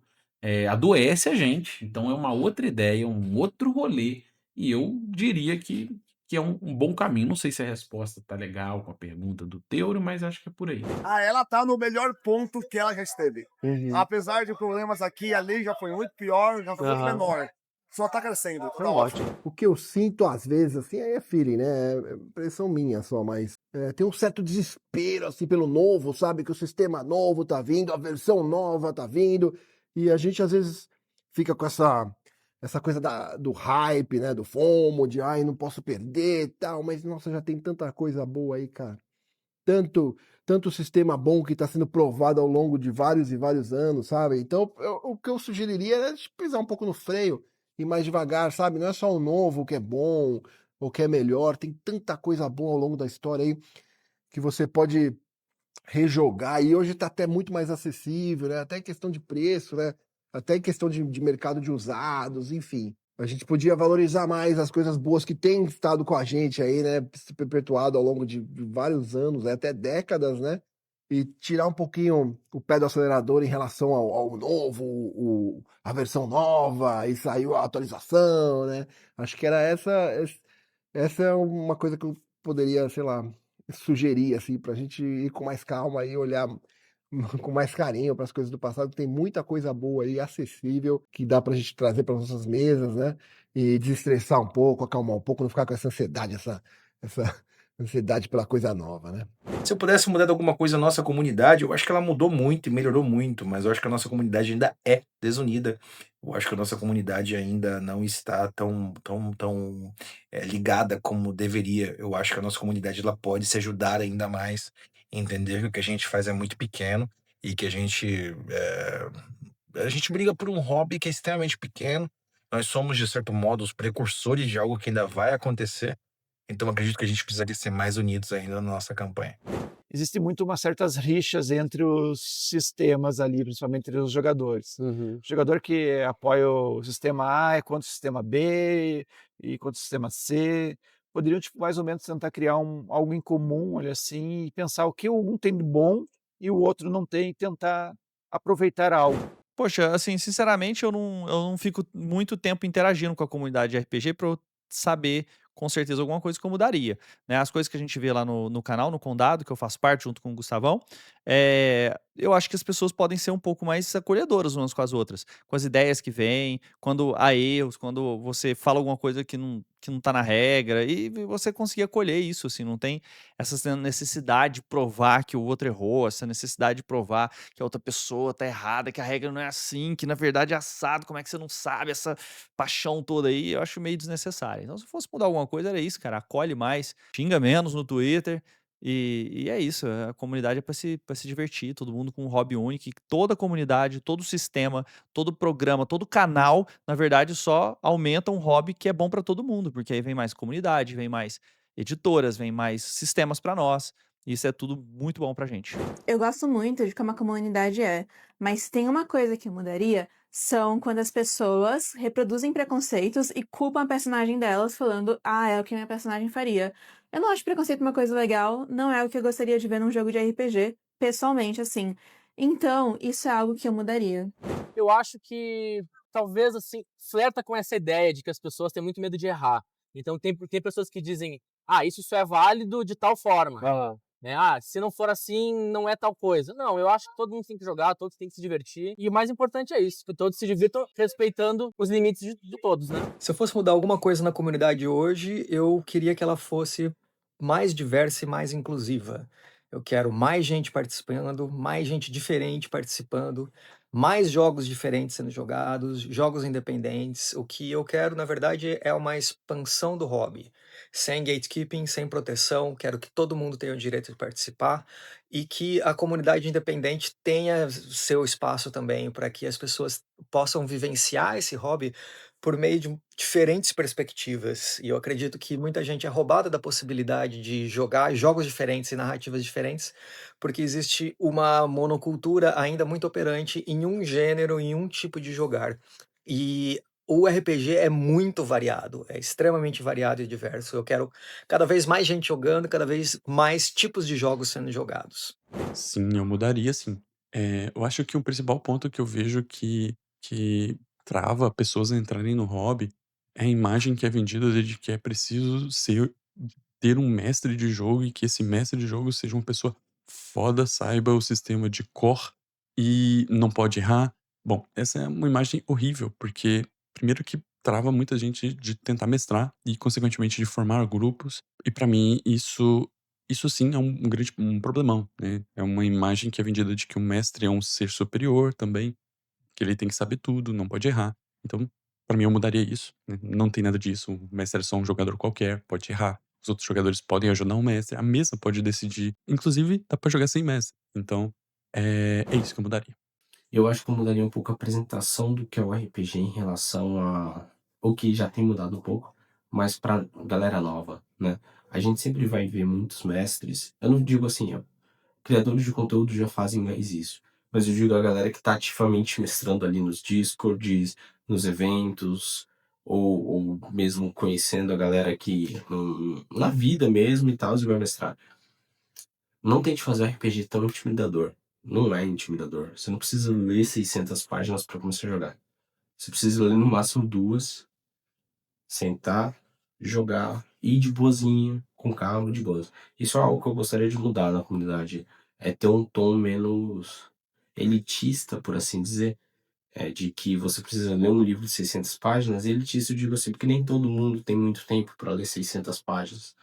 adoece a gente. Então é uma outra ideia, um outro rolê, e eu diria que é um bom caminho. Não sei se a resposta tá legal com a pergunta do Teuro, mas acho que é por aí. Ela tá no melhor ponto que ela já esteve. Apesar de problemas aqui, ali já foi muito pior, já foi muito menor. Só tá crescendo. Tá ótimo. O que eu sinto às vezes, assim, aí é feeling, né? É impressão minha só, mas tem um certo desespero, assim, pelo novo, sabe? Que o sistema novo tá vindo, a versão nova tá vindo, e a gente às vezes fica com essa coisa do hype, né? Do FOMO, de ai, não posso perder e tal, mas nossa, já tem tanta coisa boa aí, cara. Tanto sistema bom que está sendo provado ao longo de vários e vários anos, sabe? Então, o que eu sugeriria é pisar um pouco no freio e mais devagar, sabe? Não é só o novo que é bom ou que é melhor, tem tanta coisa boa ao longo da história aí que você pode rejogar, e hoje está até muito mais acessível, né? Até em questão de preço, né? Até em questão de mercado de usados, enfim. A gente podia valorizar mais as coisas boas que têm estado com a gente aí, né? Se perpetuado ao longo de vários anos, né? Até décadas, né? E tirar um pouquinho o pé do acelerador em relação ao novo, a versão nova, e saiu a atualização, né? Acho que era essa é uma coisa que eu poderia, sei lá, sugerir, assim, pra gente ir com mais calma e olhar com mais carinho para as coisas do passado. Tem muita coisa boa aí, acessível, que dá pra gente trazer para nossas mesas, né? E desestressar um pouco, acalmar um pouco, não ficar com essa ansiedade, essa ansiedade pela coisa nova, né? Se eu pudesse mudar de alguma coisa na nossa comunidade, eu acho que ela mudou muito e melhorou muito, mas eu acho que a nossa comunidade ainda é desunida. Eu acho que a nossa comunidade ainda não está tão ligada como deveria. Eu acho que a nossa comunidade ela pode se ajudar ainda mais, entender que o que a gente faz é muito pequeno e que a gente briga por um hobby que é extremamente pequeno. Nós somos, de certo modo, os precursores de algo que ainda vai acontecer. Então, acredito que a gente precisaria ser mais unidos ainda na nossa campanha. Existe muito umas certas rixas entre os sistemas ali, principalmente entre os jogadores. O jogador que apoia o sistema A é contra o sistema B e contra o sistema C. Poderiam, tipo, mais ou menos tentar criar algo em comum, olha assim, e pensar o que um tem de bom e o outro não tem, e tentar aproveitar algo. Poxa, assim, sinceramente, eu não fico muito tempo interagindo com a comunidade de RPG para eu saber com certeza alguma coisa que eu mudaria, né? As coisas que a gente vê lá no canal, no Condado, que eu faço parte junto com o Gustavão, eu acho que as pessoas podem ser um pouco mais acolhedoras umas com as outras, com as ideias que vêm, quando há erros, quando você fala alguma coisa que não tá na regra, e você conseguir acolher isso, assim, não tem essa necessidade de provar que o outro errou, essa necessidade de provar que a outra pessoa tá errada, que a regra não é assim, que na verdade é assado, como é que você não sabe, essa paixão toda aí, eu acho meio desnecessário. Então, se fosse mudar alguma coisa, era isso, cara, acolhe mais, xinga menos no Twitter, e é isso, a comunidade é pra se divertir, todo mundo com um hobby único, e toda a comunidade, todo o sistema, todo programa, todo canal, na verdade, só aumenta um hobby que é bom pra todo mundo, porque aí vem mais comunidade, vem mais editoras, vem mais sistemas pra nós, isso é tudo muito bom pra gente. Eu gosto muito de como a comunidade é, mas tem uma coisa que eu mudaria, são quando as pessoas reproduzem preconceitos e culpam a personagem delas, falando, é o que minha personagem faria. Eu não acho preconceito uma coisa legal, não é o que eu gostaria de ver num jogo de RPG, pessoalmente, assim. Então, isso é algo que eu mudaria. Eu acho que, talvez, assim, flerta com essa ideia de que as pessoas têm muito medo de errar. Então, tem pessoas que dizem, isso só é válido de tal forma. Né? Se não for assim, não é tal coisa. Não, eu acho que todo mundo tem que jogar, todos têm que se divertir. E o mais importante é isso, que todos se divirtam respeitando os limites de todos, né? Se eu fosse mudar alguma coisa na comunidade hoje, eu queria que ela fosse mais diversa e mais inclusiva. eu quero mais gente participando, mais gente diferente participando, mais jogos diferentes sendo jogados, jogos independentes. O que eu quero, na verdade, é uma expansão do hobby. Sem gatekeeping, sem proteção, quero que todo mundo tenha o direito de participar e que a comunidade independente tenha seu espaço também para que as pessoas possam vivenciar esse hobby por meio de diferentes perspectivas. E eu acredito que muita gente é roubada da possibilidade de jogar jogos diferentes e narrativas diferentes, porque existe uma monocultura ainda muito operante em um gênero, em um tipo de jogar. E o RPG é muito variado, é extremamente variado e diverso. Eu quero cada vez mais gente jogando, cada vez mais tipos de jogos sendo jogados. Sim, eu mudaria sim. Eu acho que o principal ponto que eu vejo que trava pessoas a entrarem no hobby é a imagem que é vendida de que é preciso ter um mestre de jogo e que esse mestre de jogo seja uma pessoa foda, saiba o sistema de core e não pode errar. Bom, essa é uma imagem horrível, porque primeiro que trava muita gente de tentar mestrar e consequentemente de formar grupos, e pra mim isso sim é um grande problemão, né. É uma imagem que é vendida de que o mestre é um ser superior também, que ele tem que saber tudo, não pode errar. Então, pra mim eu mudaria isso, né, não tem nada disso, o mestre é só um jogador qualquer, pode errar, os outros jogadores podem ajudar o mestre, a mesa pode decidir, inclusive dá pra jogar sem mestre. Então, é isso que eu mudaria. Eu acho que eu mudaria um pouco a apresentação do que é o RPG em relação a o que já tem mudado um pouco, mas pra galera nova, né. A gente sempre vai ver muitos mestres, eu não digo assim, ó, criadores de conteúdo já fazem mais isso, mas eu digo a galera que tá ativamente mestrando ali nos Discords, nos eventos, ou mesmo conhecendo a galera que na vida mesmo e tals e vai mestrar. Não tente fazer um RPG tão intimidador. Não é intimidador. Você não precisa ler 600 páginas pra começar a jogar. Você precisa ler no máximo 2, sentar, jogar, ir de boazinha, com calma, de boas. Isso é algo que eu gostaria de mudar na comunidade, é ter um tom menos elitista, por assim dizer, de que você precisa ler um livro de 600 páginas. E elitista eu digo assim, porque nem todo mundo tem muito tempo pra ler 600 páginas.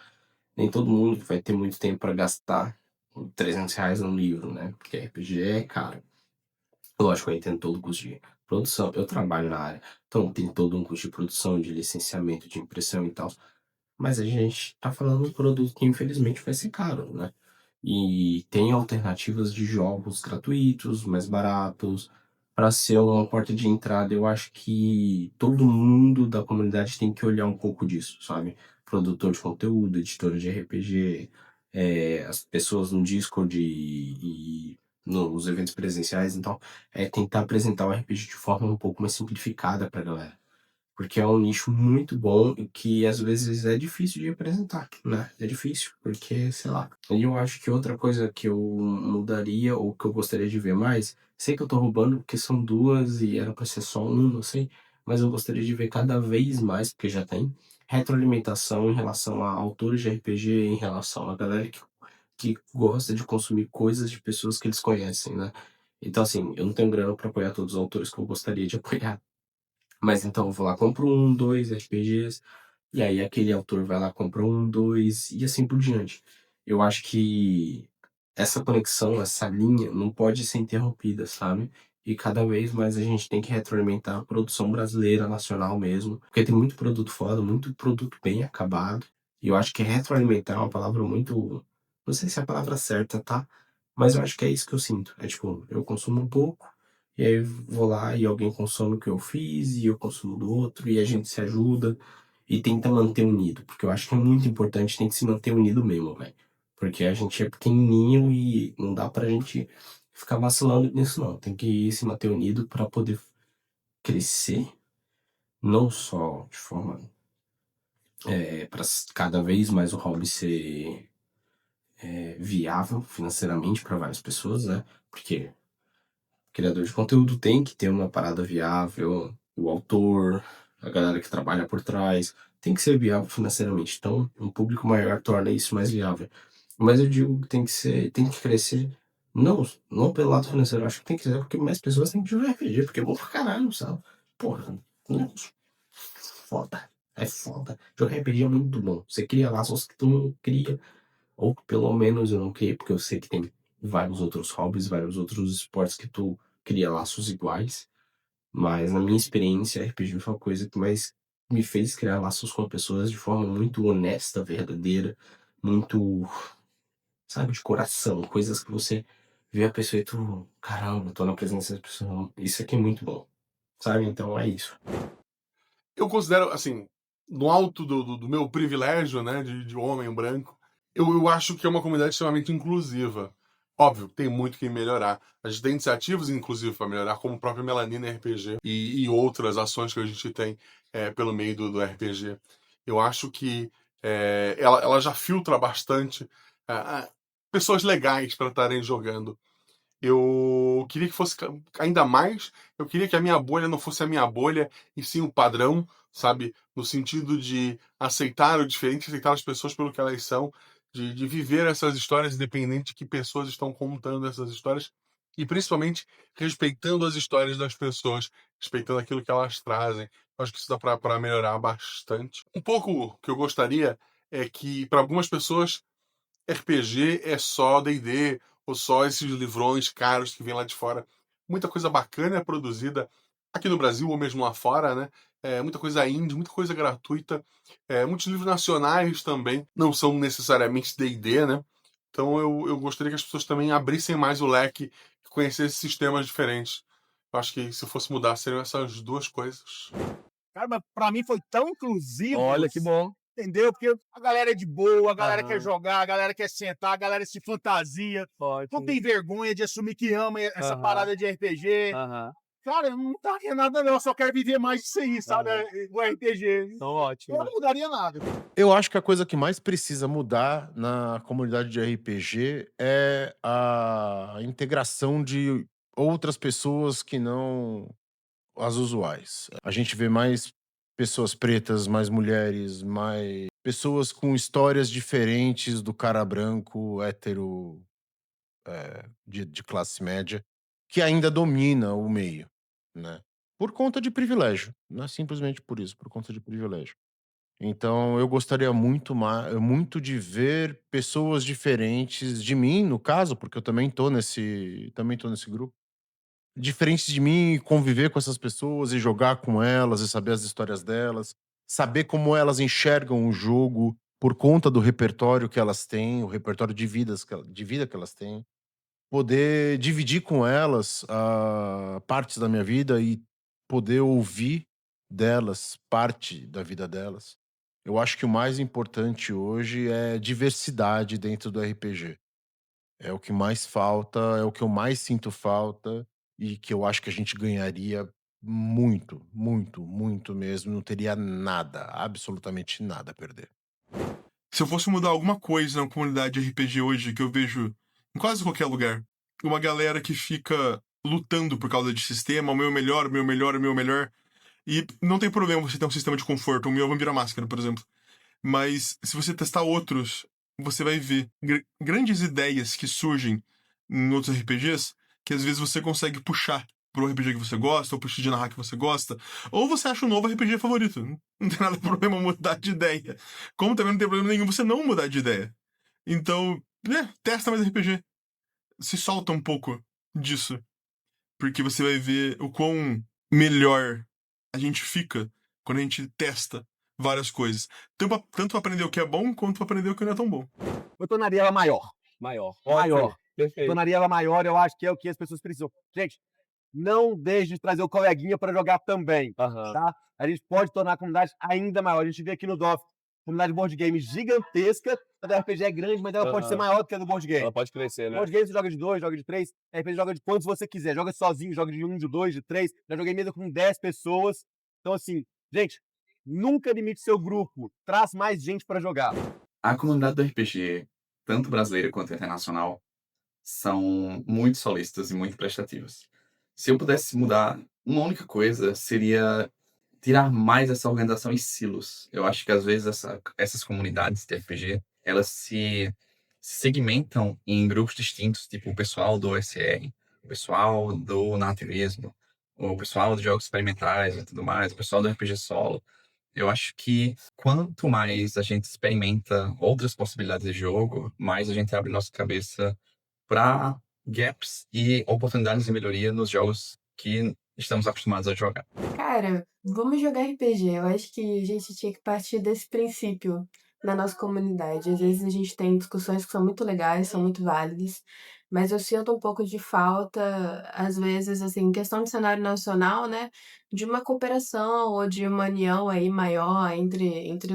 Nem todo mundo vai ter muito tempo pra gastar R$ 300 num livro, né, porque RPG é caro. Lógico, eu entendo todo o custo de produção, eu trabalho na área, então tem todo um custo de produção, de licenciamento, de impressão e tal, mas a gente tá falando de um produto que infelizmente vai ser caro, né. E tem alternativas de jogos gratuitos, mais baratos, pra ser uma porta de entrada. Eu acho que todo mundo da comunidade tem que olhar um pouco disso, sabe. Produtor de conteúdo, editor de RPG, as pessoas no Discord e nos eventos presenciais, então, tentar apresentar o RPG de forma um pouco mais simplificada pra galera. Porque é um nicho muito bom e que às vezes é difícil de apresentar, né, é difícil, porque, sei lá. E eu acho que outra coisa que eu mudaria ou que eu gostaria de ver mais, sei que eu tô roubando porque são 2 e era pra ser só 1, não sei, mas eu gostaria de ver cada vez mais, porque já tem, retroalimentação em relação a autores de RPG, em relação a galera que gosta de consumir coisas de pessoas que eles conhecem, né. Então assim, eu não tenho grana pra apoiar todos os autores que eu gostaria de apoiar. Mas então eu vou lá, compro 1, 2 RPGs, e aí aquele autor vai lá, compra 1, 2 e assim por diante. Eu acho que essa conexão, essa linha não pode ser interrompida, sabe. E cada vez mais a gente tem que retroalimentar a produção brasileira, nacional mesmo, porque tem muito produto foda, muito produto bem acabado, e eu acho que retroalimentar é uma palavra muito, não sei se é a palavra certa, tá, mas eu acho que é isso que eu sinto. É tipo, eu consumo um pouco, e aí vou lá e alguém consome o que eu fiz, e eu consumo do outro, e a gente se ajuda e tenta manter unido, porque eu acho que é muito importante, tem que se manter unido mesmo, velho. Porque a gente é pequenininho e não dá pra gente ficar vacilando nisso não, tem que se manter unido pra poder crescer, não só de forma, pra cada vez mais o hobby ser, viável financeiramente pra várias pessoas, né, porque criador de conteúdo tem que ter uma parada viável, o autor, a galera que trabalha por trás, tem que ser viável financeiramente, então um público maior torna isso mais viável. Mas eu digo que tem que crescer, não pelo lado financeiro, eu acho que tem que crescer porque mais pessoas têm que jogar RPG, porque é bom pra caralho, sabe. Porra, foda, é foda. Jogar RPG é muito bom, você cria laços que tu não cria ou pelo menos eu não criei, porque eu sei que tem vários outros hobbies, vários outros esportes que tu cria laços iguais, mas na minha experiência, RPG foi a coisa que mais me fez criar laços com pessoas de forma muito honesta, verdadeira, muito, sabe, de coração, coisas que você vê a pessoa e tu, caramba, tô na presença da pessoa, isso aqui é muito bom, sabe? Então é isso. Eu considero, assim, no alto do meu privilégio, né, de homem branco, eu acho que é uma comunidade extremamente inclusiva. Óbvio, tem muito que melhorar. A gente tem iniciativas, inclusive, para melhorar, como o próprio Melanina RPG e outras ações que a gente tem pelo meio do RPG. Eu acho que ela já filtra bastante pessoas legais para estarem jogando. Eu queria que fosse ainda mais. Eu queria que a minha bolha não fosse a minha bolha, e sim o padrão, sabe? No sentido de aceitar o diferente, aceitar as pessoas pelo que elas são, de viver essas histórias, independente de que pessoas estão contando essas histórias, e principalmente respeitando as histórias das pessoas, respeitando aquilo que elas trazem. Eu acho que isso dá para melhorar bastante. Um pouco que eu gostaria é que, para algumas pessoas, RPG é só D&D, ou só esses livrões caros que vêm lá de fora. Muita coisa bacana é produzida aqui no Brasil ou mesmo lá fora, né? Muita coisa indie, muita coisa gratuita. Muitos livros nacionais também não são necessariamente D&D, né? Então eu gostaria que as pessoas também abrissem mais o leque e conhecessem sistemas diferentes. Eu acho que se fosse mudar, seriam essas duas coisas. Cara, mas pra mim foi tão inclusivo. Olha, que bom. Entendeu? Porque a galera é de boa, a galera quer Aham. jogar, a galera quer sentar, a galera se fantasia. Não tem vergonha de assumir que ama essa Aham. parada de RPG. Aham. Cara, eu não daria nada não, eu só quero viver mais disso aí, sabe? O RPG. Então, ótimo. Eu não mudaria nada. Eu acho que a coisa que mais precisa mudar na comunidade de RPG é a integração de outras pessoas que não as usuais. A gente vê mais pessoas pretas, mais mulheres, mais pessoas com histórias diferentes do cara branco, hétero, de classe média, que ainda domina o meio, né? Por conta de privilégio. Não é simplesmente por isso, por conta de privilégio. Então eu gostaria muito de ver pessoas diferentes de mim, no caso, porque eu também tô nesse grupo. Diferentes de mim, e conviver com essas pessoas e jogar com elas e saber as histórias delas, saber como elas enxergam o jogo por conta do repertório que elas têm, o repertório de vida que elas têm. Poder dividir com elas partes da minha vida e poder ouvir delas parte da vida delas. Eu acho que o mais importante hoje é diversidade dentro do RPG. É o que mais falta, é o que eu mais sinto falta e que eu acho que a gente ganharia muito, muito, muito mesmo. Não teria nada, absolutamente nada a perder. Se eu fosse mudar alguma coisa na comunidade de RPG hoje, que eu vejo em quase qualquer lugar, uma galera que fica lutando por causa de sistema, o meu melhor, o meu melhor, o meu melhor, e não tem problema você ter um sistema de conforto, o meu Vampira Máscara, por exemplo. Mas se você testar outros, você vai ver grandes ideias que surgem em outros RPGs, que às vezes você consegue puxar pro RPG que você gosta, ou pro estilo de narrar que você gosta, ou você acha um novo RPG favorito. Não tem nada de problema mudar de ideia. Como também não tem problema nenhum você não mudar de ideia. Então, testa mais RPG. Se solta um pouco disso. Porque você vai ver o quão melhor a gente fica quando a gente testa várias coisas. Tanto pra aprender o que é bom, quanto pra aprender o que não é tão bom. Eu tornaria ela maior. Maior. Maior. Perfeito. Tornaria ela maior, eu acho que é o que as pessoas precisam. Gente, não deixe de trazer o coleguinha para jogar também, tá? A gente pode tornar a comunidade ainda maior. A gente vê aqui no DOF, comunidade de board game gigantesca. A RPG é grande, mas ela pode ser maior do que a do board game. Ela pode crescer, né? Board game você joga de 2, joga de 3, RPG joga de quantos você quiser. Joga sozinho, joga de 1, de 2, de 3. Já joguei mesa com 10 pessoas. Então, assim, gente, nunca limite seu grupo. Traz mais gente para jogar. A comunidade do RPG, tanto brasileira quanto internacional, são muito solistas e muito prestativas. Se eu pudesse mudar uma única coisa, seria tirar mais essa organização em silos. Eu acho que às vezes essas comunidades de RPG, elas se segmentam em grupos distintos, tipo o pessoal do OSR, o pessoal do naturismo, o pessoal de jogos experimentais e tudo mais, o pessoal do RPG solo. Eu acho que quanto mais a gente experimenta outras possibilidades de jogo, mais a gente abre nossa cabeça para gaps e oportunidades de melhoria nos jogos que estamos acostumados a jogar. Cara, vamos jogar RPG. Eu acho que a gente tinha que partir desse princípio na nossa comunidade. Às vezes a gente tem discussões que são muito legais, são muito válidas, mas eu sinto um pouco de falta, às vezes, assim, em questão de cenário nacional, né, de uma cooperação ou de uma união aí maior entre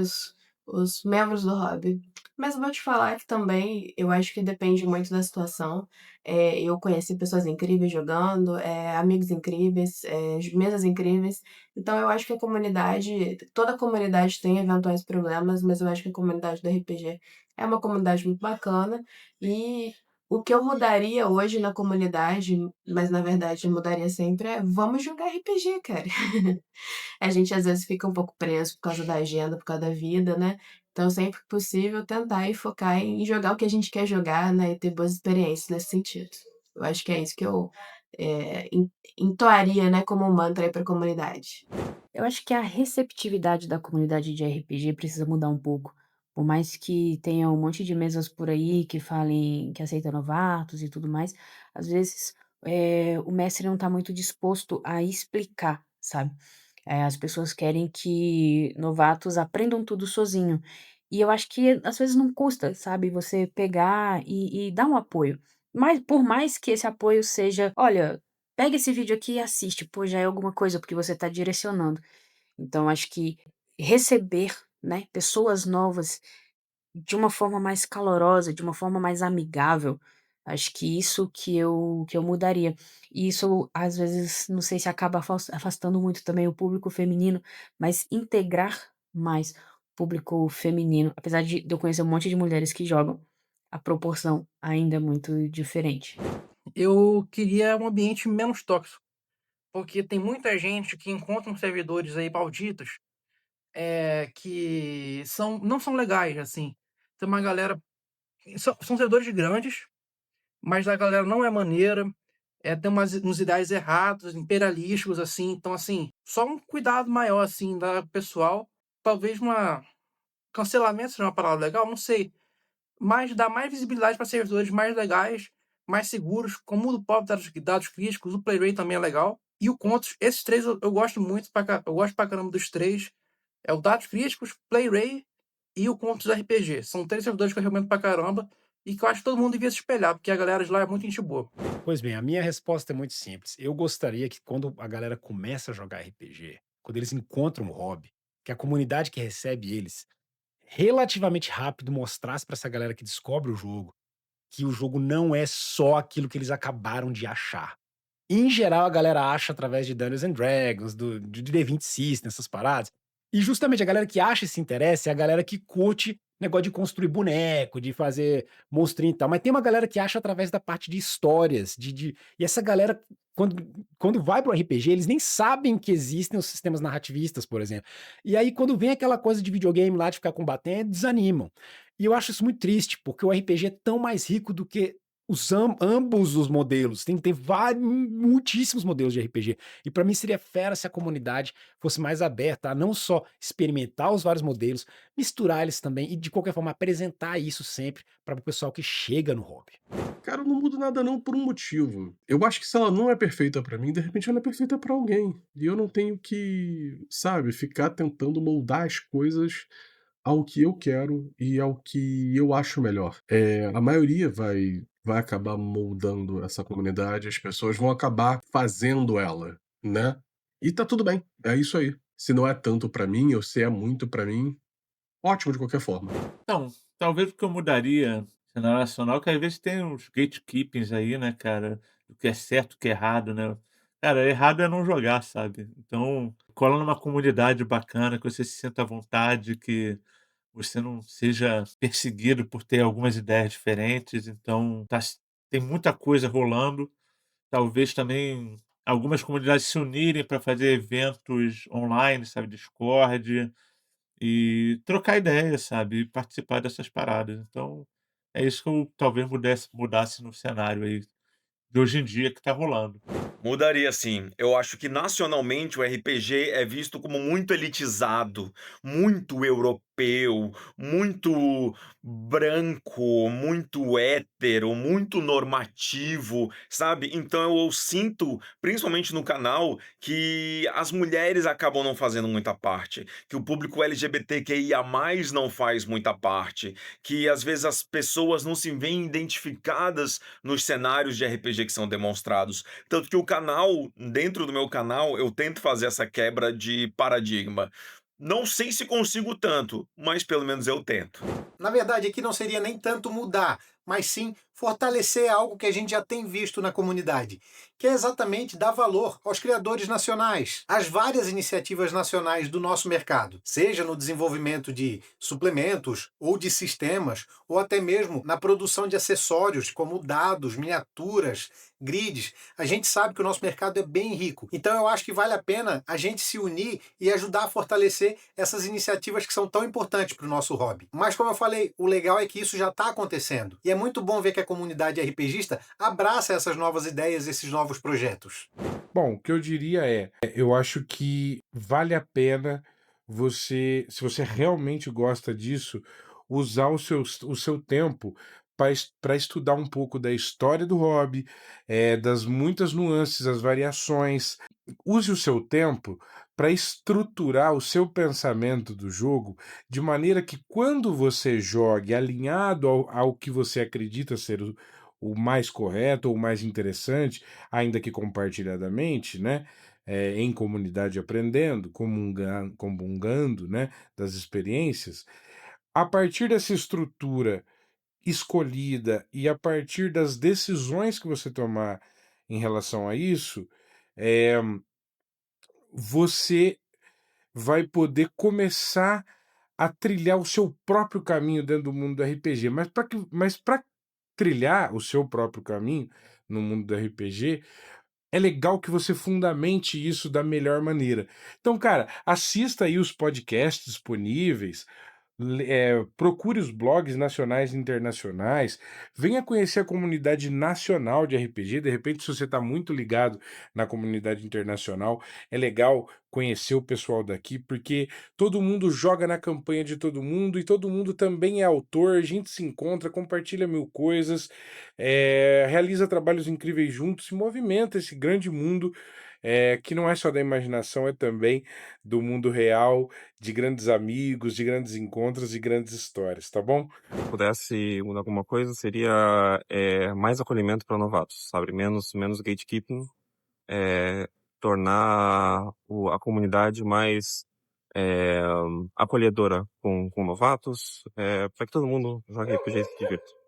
os membros do hobby. Mas eu vou te falar que também eu acho que depende muito da situação. Eu conheci pessoas incríveis jogando, amigos incríveis, mesas incríveis. Então eu acho que a comunidade, toda comunidade tem eventuais problemas, mas eu acho que a comunidade do RPG é uma comunidade muito bacana. E o que eu mudaria hoje na comunidade, mas na verdade eu mudaria sempre, é vamos jogar RPG, cara. A gente às vezes fica um pouco preso por causa da agenda, por causa da vida, né? Então, sempre que possível, tentar e focar em jogar o que a gente quer jogar, né? E ter boas experiências nesse sentido. Eu acho que é isso que eu entoaria, né, como um mantra aí para a comunidade. Eu acho que a receptividade da comunidade de RPG precisa mudar um pouco. Por mais que tenha um monte de mesas por aí que falem que aceitam novatos e tudo mais, às vezes o mestre não está muito disposto a explicar, sabe? As pessoas querem que novatos aprendam tudo sozinho. E eu acho que às vezes não custa, sabe, você pegar e dar um apoio. Mas por mais que esse apoio seja, olha, pega esse vídeo aqui e assiste, pô, já é alguma coisa, porque você está direcionando. Então acho que receber, né, pessoas novas de uma forma mais calorosa, de uma forma mais amigável, acho que isso que eu mudaria. E isso, às vezes, não sei se acaba afastando muito também o público feminino, mas integrar mais o público feminino, apesar de eu conhecer um monte de mulheres que jogam, a proporção ainda é muito diferente. Eu queria um ambiente menos tóxico, porque tem muita gente que encontra uns servidores aí malditos, que não são legais, assim. Tem uma galera são servidores grandes, mas a galera não é maneira, tem uns ideais errados, imperialísticos, assim. Então, assim, só um cuidado maior, assim, da pessoal. Talvez cancelamento seja uma palavra legal, não sei. Mas dá mais visibilidade para servidores mais legais, mais seguros, como o do próprio dados críticos, o Playrate também é legal. E o Contos, esses três eu gosto muito, eu gosto pra caramba dos três. É o Dados Críticos, Playrate e o Contos RPG. São três servidores que eu recomendo pra caramba e que eu acho que todo mundo devia se espelhar, porque a galera de lá é muito gente boa. Pois bem, a minha resposta é muito simples. Eu gostaria que quando a galera começa a jogar RPG, quando eles encontram um hobby, que a comunidade que recebe eles relativamente rápido mostrasse pra essa galera que descobre o jogo, que o jogo não é só aquilo que eles acabaram de achar. Em geral, a galera acha através de Dungeons and Dragons, de D20 System, essas paradas. E justamente a galera que acha esse interesse é a galera que curte negócio de construir boneco, de fazer monstrinho e tal. Mas tem uma galera que acha através da parte de histórias. E essa galera, quando vai pro RPG, eles nem sabem que existem os sistemas narrativistas, por exemplo. E aí, quando vem aquela coisa de videogame lá, de ficar combatendo, desanimam. E eu acho isso muito triste, porque o RPG é tão mais rico do que ambos os modelos. Tem muitíssimos modelos de RPG. E para mim seria fera se a comunidade fosse mais aberta a não só experimentar os vários modelos, misturar eles também e de qualquer forma apresentar isso sempre para o pessoal que chega no hobby. Cara, eu não mudo nada não por um motivo. Eu acho que se ela não é perfeita pra mim, de repente ela é perfeita pra alguém. E eu não tenho que, sabe, ficar tentando moldar as coisas ao que eu quero e ao que eu acho melhor. A maioria vai acabar moldando essa comunidade, as pessoas vão acabar fazendo ela, né? E tá tudo bem, é isso aí. Se não é tanto pra mim, ou se é muito pra mim, ótimo de qualquer forma. Então, talvez o que eu mudaria no cenário nacional, que às vezes tem uns gatekeepings aí, né, cara, o que é certo, o que é errado, né. Cara, errado é não jogar, sabe. Então, cola numa comunidade bacana, que você se sinta à vontade, que você não seja perseguido por ter algumas ideias diferentes, então tem muita coisa rolando. Talvez também algumas comunidades se unirem para fazer eventos online, sabe, Discord, e trocar ideias, sabe, e participar dessas paradas. Então, é isso que eu talvez mudasse no cenário aí de hoje em dia que tá rolando. Mudaria sim. Eu acho que nacionalmente o RPG é visto como muito elitizado, muito europeu, muito branco, muito hétero, muito normativo, sabe? Então eu sinto, principalmente no canal, que as mulheres acabam não fazendo muita parte, que o público LGBTQIA+ não faz muita parte, que às vezes as pessoas não se veem identificadas nos cenários de RPG que são demonstrados. Tanto que o canal, dentro do meu canal, eu tento fazer essa quebra de paradigma. Não sei se consigo tanto, mas pelo menos eu tento. Na verdade, aqui não seria nem tanto mudar, mas sim fortalecer algo que a gente já tem visto na comunidade, que é exatamente dar valor aos criadores nacionais, às várias iniciativas nacionais do nosso mercado, seja no desenvolvimento de suplementos ou de sistemas, ou até mesmo na produção de acessórios como dados, miniaturas, grids. A gente sabe que o nosso mercado é bem rico, então eu acho que vale a pena a gente se unir e ajudar a fortalecer essas iniciativas que são tão importantes para o nosso hobby. Mas como eu falei, o legal é que isso já está acontecendo, e é muito bom ver que a comunidade RPGista abraça essas novas ideias, esses novos projetos. Bom, o que eu diria eu acho que vale a pena você, se você realmente gosta disso, usar o seu tempo para estudar um pouco da história do hobby, das muitas nuances, as variações. Use o seu tempo para estruturar o seu pensamento do jogo de maneira que quando você jogue alinhado ao que você acredita ser o mais correto ou o mais interessante, ainda que compartilhadamente, né? Em comunidade aprendendo, comungando, né, das experiências, a partir dessa estrutura escolhida e a partir das decisões que você tomar em relação a isso, eh, você vai poder começar a trilhar o seu próprio caminho dentro do mundo do RPG. Mas para trilhar o seu próprio caminho no mundo do RPG, é legal que você fundamente isso da melhor maneira. Então, cara, assista aí os podcasts disponíveis, procure os blogs nacionais e internacionais, venha conhecer a comunidade nacional de RPG. De repente, se você está muito ligado na comunidade internacional, é legal conhecer o pessoal daqui, porque todo mundo joga na campanha de todo mundo e todo mundo também é autor. A gente se encontra, compartilha mil coisas, realiza trabalhos incríveis juntos, se movimenta esse grande mundo. Que não é só da imaginação, é também do mundo real, de grandes amigos, de grandes encontros e grandes histórias, tá bom? Se pudesse mudar alguma coisa, seria mais acolhimento para novatos, sabe? Menos gatekeeping, tornar a comunidade mais acolhedora com novatos, para que todo mundo jogue RPG e se divirta.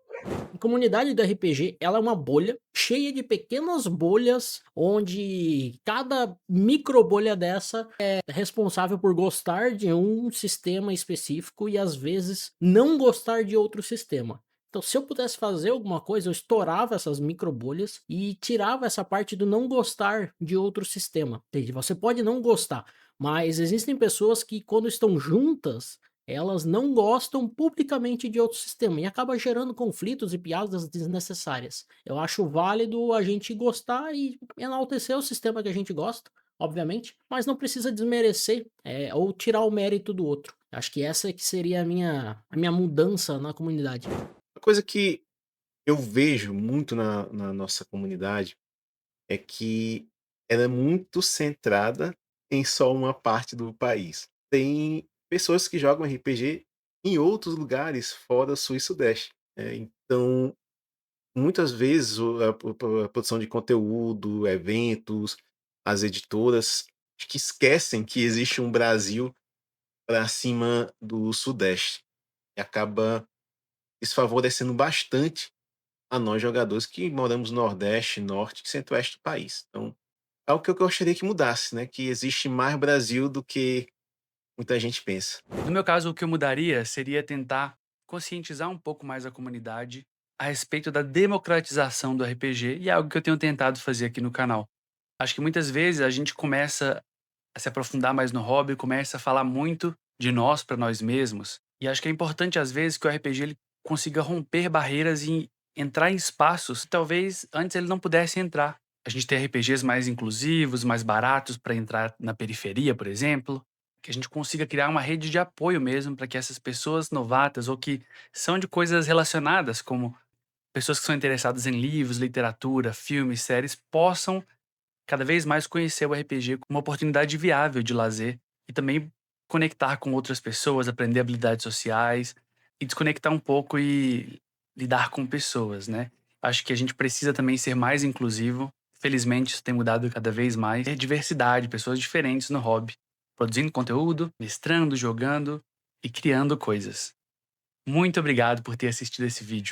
A comunidade do RPG, ela é uma bolha cheia de pequenas bolhas, onde cada micro bolha dessa é responsável por gostar de um sistema específico e às vezes não gostar de outro sistema. Então, se eu pudesse fazer alguma coisa, eu estourava essas micro bolhas e tirava essa parte do não gostar de outro sistema. Entende? Você pode não gostar, mas existem pessoas que, quando estão juntas, elas não gostam publicamente de outro sistema e acaba gerando conflitos e piadas desnecessárias. Eu acho válido a gente gostar e enaltecer o sistema que a gente gosta, obviamente, mas não precisa desmerecer ou tirar o mérito do outro. Acho que essa que seria a minha mudança na comunidade. Uma coisa que eu vejo muito na nossa comunidade é que ela é muito centrada em só uma parte do país. Tem pessoas que jogam RPG em outros lugares fora Sul e Sudeste. Então, muitas vezes a produção de conteúdo, eventos, as editoras acho que esquecem que existe um Brasil para cima do Sudeste e acaba desfavorecendo bastante a nós jogadores que moramos no Nordeste, Norte e Centro-Oeste do país. Então, é algo que eu gostaria que mudasse, né? Que existe mais Brasil do que muita gente pensa. No meu caso, o que eu mudaria seria tentar conscientizar um pouco mais a comunidade a respeito da democratização do RPG, e é algo que eu tenho tentado fazer aqui no canal. Acho que muitas vezes a gente começa a se aprofundar mais no hobby, começa a falar muito de nós para nós mesmos, e acho que é importante às vezes que o RPG ele consiga romper barreiras e entrar em espaços que talvez antes ele não pudesse entrar. A gente tem RPGs mais inclusivos, mais baratos para entrar na periferia, por exemplo, que a gente consiga criar uma rede de apoio mesmo para que essas pessoas novatas ou que são de coisas relacionadas, como pessoas que são interessadas em livros, literatura, filmes, séries, possam cada vez mais conhecer o RPG como uma oportunidade viável de lazer e também conectar com outras pessoas, aprender habilidades sociais e desconectar um pouco e lidar com pessoas, né? Acho que a gente precisa também ser mais inclusivo. Felizmente, isso tem mudado cada vez mais. Ter diversidade, pessoas diferentes no hobby, produzindo conteúdo, mestrando, jogando e criando coisas. Muito obrigado por ter assistido esse vídeo.